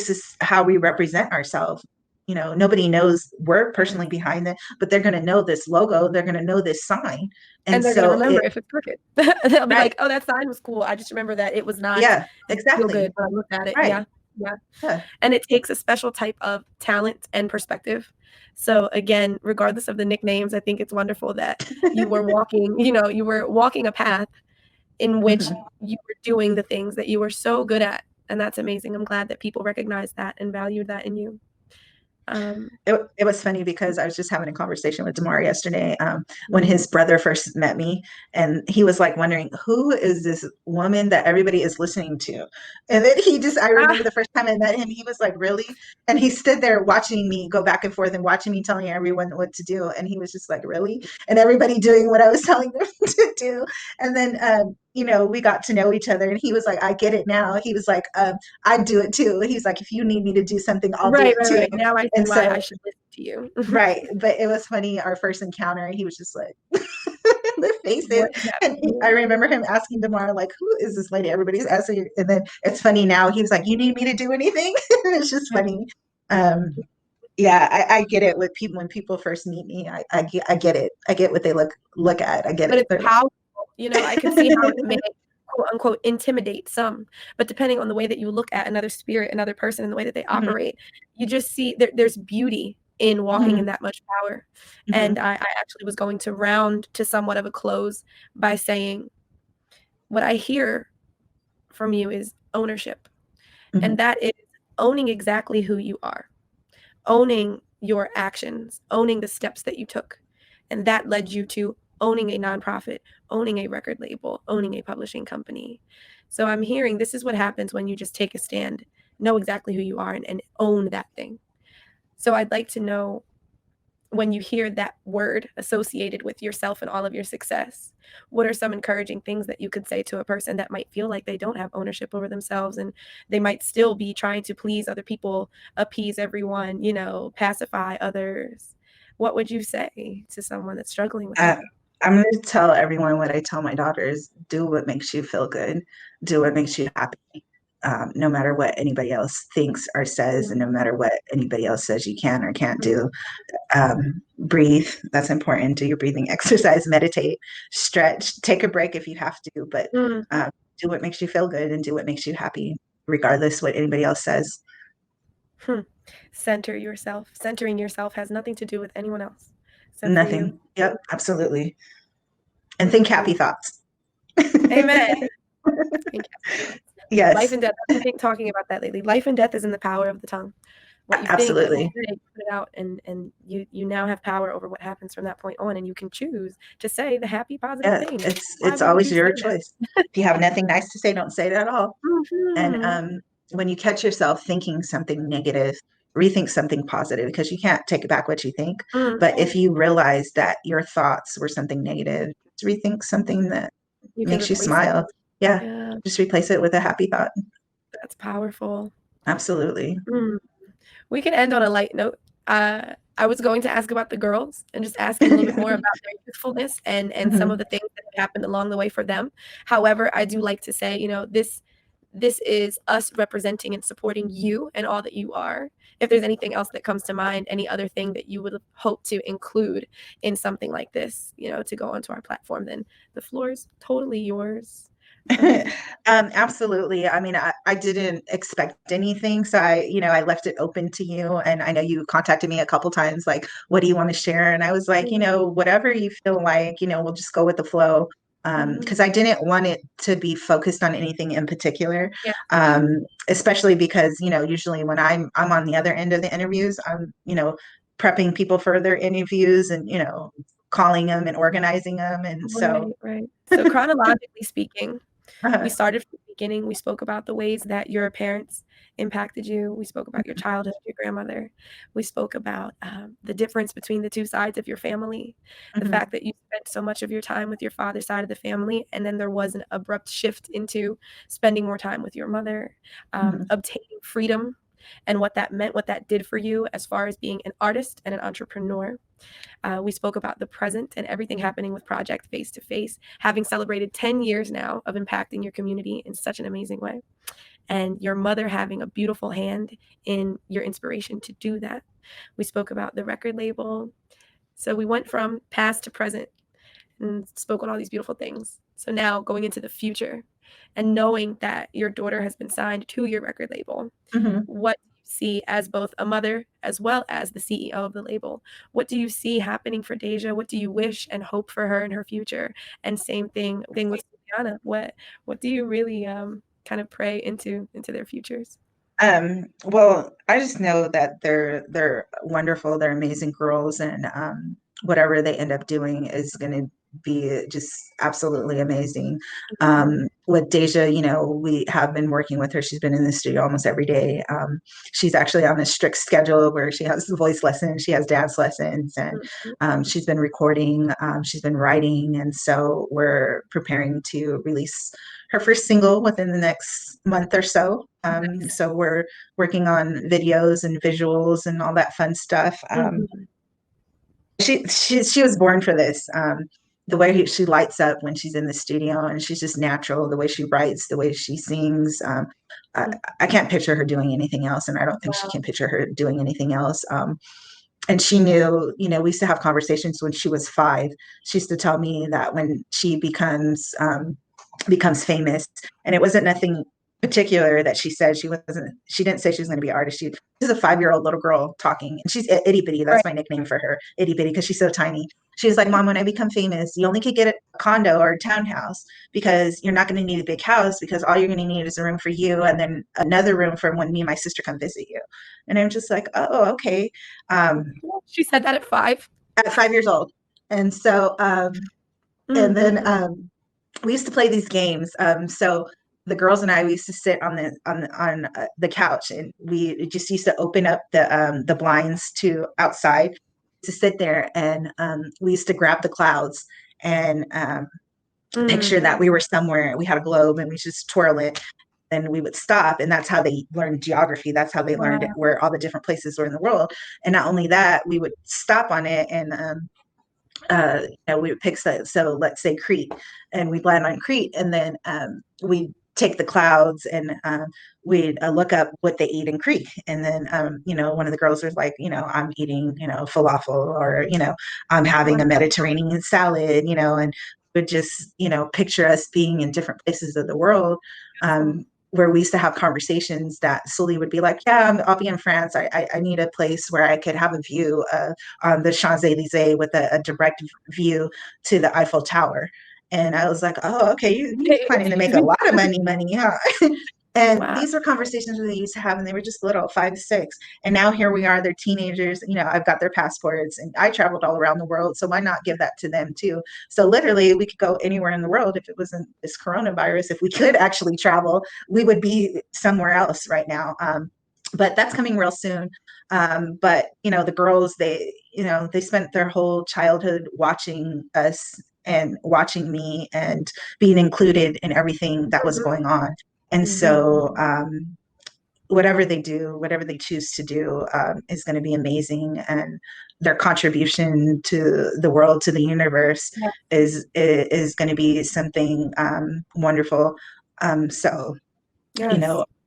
is how we represent ourselves. Nobody knows we're personally behind it, but they're going to know this logo. They're going to know this sign. And And they're gonna so remember if it's crooked. They'll be right. like, "Oh, that sign was cool. I just remember that it was not Yeah, didn't feel good exactly. when I looked at it." Right. Yeah, yeah. Yeah. And it takes a special type of talent and perspective. So again, regardless of the nicknames, I think it's wonderful that you were walking a path in which Mhm. you were doing the things that you were so good at, and that's amazing. I'm glad that people recognize that and value that in you. Um, It was funny because I was just having a conversation with Damar yesterday, when mhm. his brother first met me, and he was like wondering, who is this woman that everybody is listening to? And then I Ah, remember the first time I met him, he was like, really? And he stood there watching me go back and forth and watching me telling everyone what to do. And he was just like, really? And everybody doing what I was telling them to do. And then, we got to know each other, and he was like, I get it now. He was like, I do it too. He's like, if you need me to do something, I'll do right, it right, too. right. Now I see And why so I should listen to you. right, but it was funny, our first encounter, he was just like the faces, What is and I happening? remember him asking Demar, like, "Who is this lady?" Everybody's asking, and then it's funny now, he was like, "You need me to do anything?" It's just funny. Um, yeah, I get it with people when people first meet me. I get it. I get what they look at. I get But it. it's They're like, powerful, I could see how it may, quote, unquote, "intimidate" some, but depending on the way that you look at another spirit, another person, and the way that they mhm, operate, you just see there's beauty in walking in mhm, that much power, and mhm, I actually was going to round to somewhat of a close by saying, what I hear from you is ownership, and mhm, that is owning exactly who you are, owning your actions, owning the steps that you took. And that led you to owning a nonprofit, owning a record label, owning a publishing company. So I'm hearing this is what happens when you just take a stand, know exactly who you are, and own that thing. So I'd like to know, when you hear that word associated with yourself and all of your success, what are some encouraging things that you could say to a person that might feel like they don't have ownership over themselves and they might still be trying to please other people, appease everyone, pacify others? What would you say to someone that's struggling with Uh, that? I'm going to tell everyone what I tell my daughters: do what makes you feel good, do what makes you happy. No matter what anybody else thinks or says, and no matter what anybody else says you can or can't Mhm. do. Breathe. That's important. Do your breathing exercise, meditate, stretch, take a break if you have to, but Mm. um, do what makes you feel good and do what makes you happy, regardless what anybody else says. Hmm. Center yourself. Centering yourself has nothing to do with anyone else except for you. Nothing. Yep, absolutely. And think happy Beautiful. thoughts. Amen. Thank you. Life Yes, and death. I've been talking about that lately. Life and death is in the power of the tongue. What you think, what you absolutely. say, you put it out, and you now have power over what happens from that point on, and you can choose to say the happy, positive Yeah, things. Why it's wouldn't always you say your that? choice. If you have nothing nice to say, don't say it at all. And Mhm. when you catch yourself thinking something negative, rethink something positive, because you can't take back what you think. Mm. But if you realize that your thoughts were something negative, just rethink something that You can makes you replace it. smile. Yeah. Yeah, Just replace it with a happy thought. that's powerful. Absolutely. Mm. We can end on a light note. I was going to ask about the girls and just ask you a little bit more about their youthfulness and some of Mhm. the things that have happened along the way for them. However, I do like to say, this is us representing and supporting you and all that you are. If there's anything else that comes to mind, any other thing that you would hope to include in something like this, to go onto our platform, then the floor is totally yours. Go ahead. Absolutely. I mean, I didn't expect anything. So I left it open to you. And I know you contacted me a couple times, like, what do you want to share? And I was like, whatever you feel like, we'll just go with the flow. Mhm. Because I didn't want it to be focused on anything in particular. Yeah. Especially because, usually when I'm on the other end of the interviews, I'm, prepping people for their interviews and, calling them and organizing them. And so, Right, right. So chronologically speaking, we uh, started from the beginning. We spoke about the ways that your parents impacted you. We spoke about your childhood, your grandmother. We spoke about the difference between the two sides of your family, the mhm, fact that you spent so much of your time with your father's side of the family, and then there was an abrupt shift into spending more time with your mother, mhm, obtaining freedom, and what that meant, what that did for you as far as being an artist and an entrepreneur. We spoke about the present and everything happening with Project Face to Face, having celebrated 10 years now of impacting your community in such an amazing way. And your mother having a beautiful hand in your inspiration to do that. We spoke about the record label. So we went from past to present and spoke on all these beautiful things. So now going into the future and knowing that your daughter has been signed to your record label, mhm. what do you see as both a mother as well as the CEO of the label? What do you see happening for Deja? What do you wish and hope for her in her future? And same thing with Suliana. What do you really kind of pray into their futures? Well, I just know that they're wonderful, they're amazing girls, and whatever they end up doing is going to be just absolutely amazing. With Deja, we have been working with her. She's been in the studio almost every day. She's actually on a strict schedule where she has voice lessons, she has dance lessons, and Mhm. she's been recording, she's been writing, and so we're preparing to release her first single within the next month or so. So we're working on videos and visuals and all that fun stuff. Mhm. She was born for this. The way she lights up when she's in the studio, and she's just natural. The way she writes, the way she sings. I, Mhm. I can't picture her doing anything else, and I don't think she Wow. can picture her doing anything else. And she knew, we used to have conversations when she was 5. She used to tell me that when she becomes famous, and it wasn't nothing particular that she didn't say she was going to be an artist. She's a 5-year-old little girl talking, and she's itty bitty. That's Right. my nickname for her, itty bitty, because she's so tiny. She's like, Mom, when I become famous, you only could get a condo or a townhouse, because you're not going to need a big house, because all you're going to need is a room for you, and then another room for when me and my sister come visit you. And I'm just like, oh, okay. She said that at 5. At 5 years old. And so, and then Mhm. we used to play these games. So the girls and I, we used to sit on the couch, and we just used to open up the blinds to outside to sit there, and we used to grab the clouds and picture that Mm. we were somewhere. We had a globe, and we just twirl it. Then we would stop, and that's how they learned geography. That's how they learned Wow. where all the different places were in the world. And not only that, we would stop on it, and we would pick, so let's say Crete, and we'd land on Crete, and then we'd take the clouds, and we'd look up what they eat in Crete. And then one of the girls was like, I'm eating falafel, or I'm having a Wow. Mediterranean salad, and would just picture us being in different places of the world. Beautiful. Where we used to have conversations that Sully would be like, yeah, I'll be in France. I need a place where I could have a view on the Champs-Élysées with a direct view to the Eiffel Tower. And I was like, oh, okay, you're Okay, planning to make a lot of money, huh? And wow. these were conversations that they used to have, and they were just little, 5 to 6. And now here we are, they're teenagers. I've got their passports, and I traveled all around the world. So why not give that to them too? So literally, we could go anywhere in the world if it wasn't this coronavirus. If we could actually travel, we would be somewhere else right now. But that's coming real soon. But the girls, they spent their whole childhood watching us and watching me and being included in everything that was going on. And so whatever they do, whatever they choose to do, is going to be amazing. And their contribution to the world, to the universe, is going to be something wonderful. So,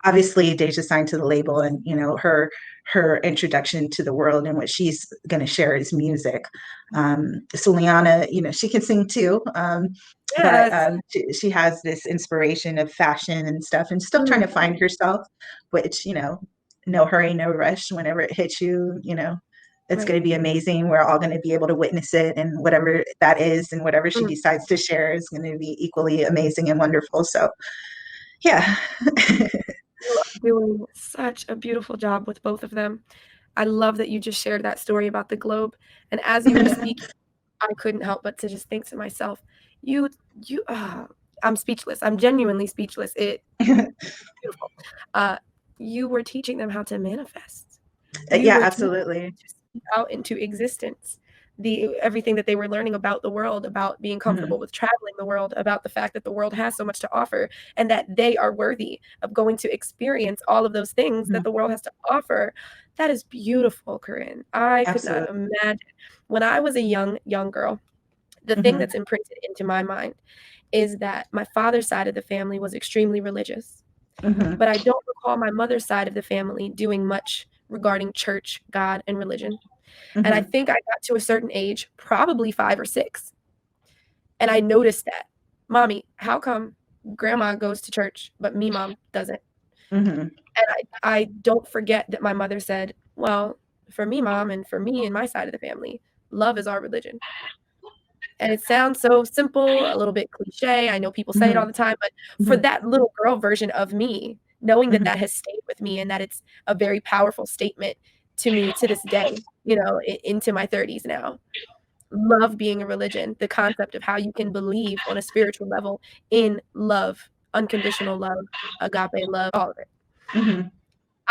obviously Deja signed to the label, and her introduction to the world and what she's going to share is music. So Liana, she can sing too. But she has this inspiration of fashion and stuff, and still trying to find herself, which, no hurry, no rush. Whenever it hits you, it's going to be amazing. We're all going to be able to witness it, and whatever that is and whatever she decides to share is going to be equally amazing and wonderful. So, yeah. You are doing such a beautiful job with both of them. I love that you just shared that story about the globe. And as you were speaking, I couldn't help but to just think to myself, I'm speechless. I'm genuinely speechless. Beautiful. You were teaching them how to manifest. Yeah, absolutely. To speak out into existence everything that they were learning about the world, about being comfortable with traveling the world, about the fact that the world has so much to offer, and that they are worthy of going to experience all of those things that the world has to offer. That is beautiful, Corrine. I could not imagine. When I was a young girl, the thing that's imprinted into my mind is that my father's side of the family was extremely religious, but I don't recall my mother's side of the family doing much regarding church, God, and religion. And I think I got to a certain age, probably 5 or 6, and I noticed that, Mommy, how come Grandma goes to church, but me, Mom, doesn't? And I don't forget that my mother said, well, for me, Mom, and for me and my side of the family, love is our religion. And it sounds so simple, a little bit cliche. I know people say it all the time, but for that little girl version of me, knowing that that has stayed with me and that it's a very powerful statement to me to this day, into my 30s now. Love being a religion, the concept of how you can believe on a spiritual level in love, unconditional love, agape love, all of it.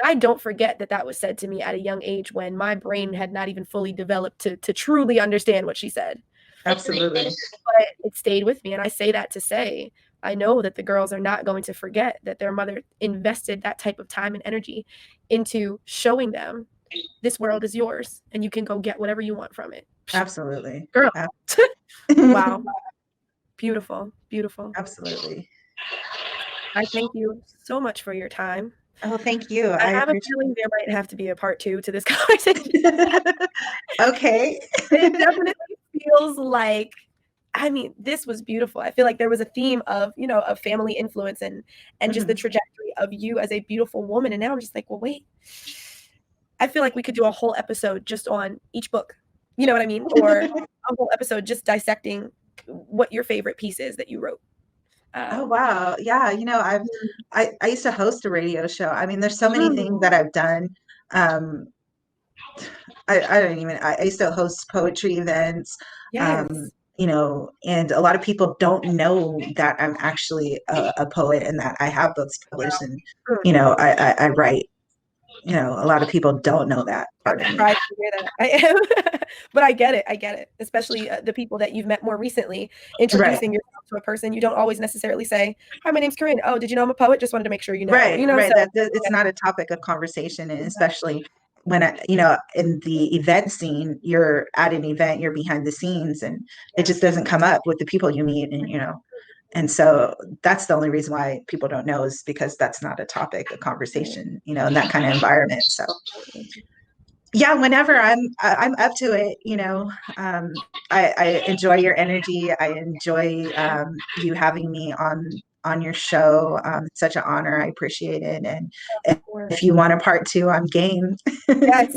I don't forget that was said to me at a young age when my brain had not even fully developed to truly understand what she said. Absolutely. But it stayed with me. And I say that to say, I know that the girls are not going to forget that their mother invested that type of time and energy into showing them this world is yours and you can go get whatever you want from it. Absolutely. Girl. Wow. Beautiful. Beautiful. Absolutely. I thank you so much for your time. Oh, thank you. I have a feeling there might have to be a part 2 to this conversation. Okay. It definitely feels like, this was beautiful. I feel like there was a theme of, of family influence and just the trajectory of you as a beautiful woman. And now I'm just like, well, wait. I feel like we could do a whole episode just on each book. You know what I mean? Or a whole episode just dissecting what your favorite piece is that you wrote. Oh, wow. Yeah. I used to host a radio show. There's so many things that I've done. I used to host poetry events. Yes. And a lot of people don't know that I'm actually a poet and that I have books published, and, I write. A lot of people don't know that part of me. I'm surprised to hear that. I am. But I get it. Especially the people that you've met more recently, introducing yourself to a person. You don't always necessarily say, hi, my name's Corrine. Oh, did you know I'm a poet? Just wanted to make sure you know. Right. So, it's not a topic of conversation, and especially when in the event scene, you're at an event, you're behind the scenes, and it just doesn't come up with the people you meet, and so that's the only reason why people don't know, is because that's not a topic of conversation, in that kind of environment. So yeah, whenever I'm up to it, I enjoy your energy. I enjoy you having me on your show. It's such an honor. I appreciate it. And if you want a part 2, I'm game. Yes.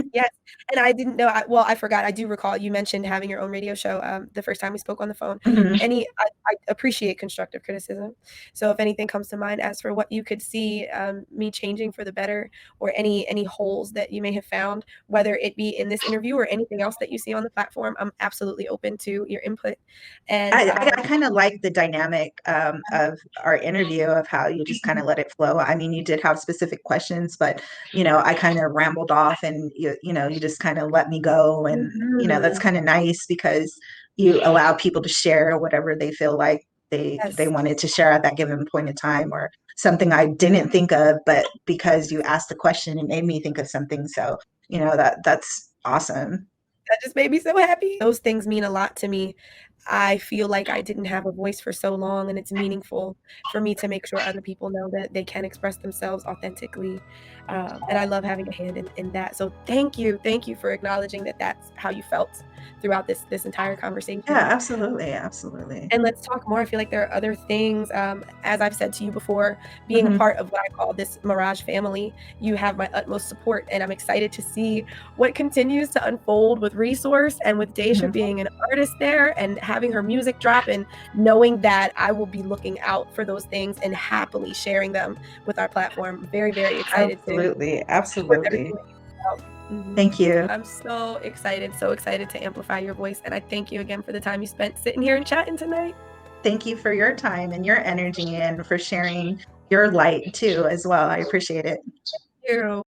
And I didn't know. I forgot. I do recall you mentioned having your own radio show the first time we spoke on the phone. I appreciate constructive criticism. So if anything comes to mind as for what you could see me changing for the better, or any holes that you may have found, whether it be in this interview or anything else that you see on the platform, I'm absolutely open to your input. And I kind of like the dynamic of our our interview of how you just kind of let it flow. I mean, you did have specific questions, but I kind of rambled off, and you just kind of let me go, and that's kind of nice because you allow people to share whatever they feel like they Yes. wanted to share at that given point in time, or something I didn't think of, but because you asked the question, it made me think of something. So that's awesome. That just made me so happy. Those things mean a lot to me. I feel like I didn't have a voice for so long, and it's meaningful for me to make sure other people know that they can express themselves authentically. And I love having a hand in that. So thank you. Thank you for acknowledging that that's how you felt throughout this entire Yeah, conversation. absolutely, absolutely. And let's talk more. I feel like there are other things, as I've said to you before, being a Mhm. part of what I call this Mirage family, you have my utmost support, and I'm excited to see what continues to unfold with Resource and with Daisha Mhm. being an artist there and having her music drop, and knowing that I will be looking out for those things and happily sharing them with our platform. Very, very excited to Absolutely, support everything absolutely. that you put out. Thank you. I'm so excited to amplify your voice, and I thank you again for the time you spent sitting here and chatting tonight. Thank you for your time and your energy, and for sharing your light too as well. I appreciate it. Thank you.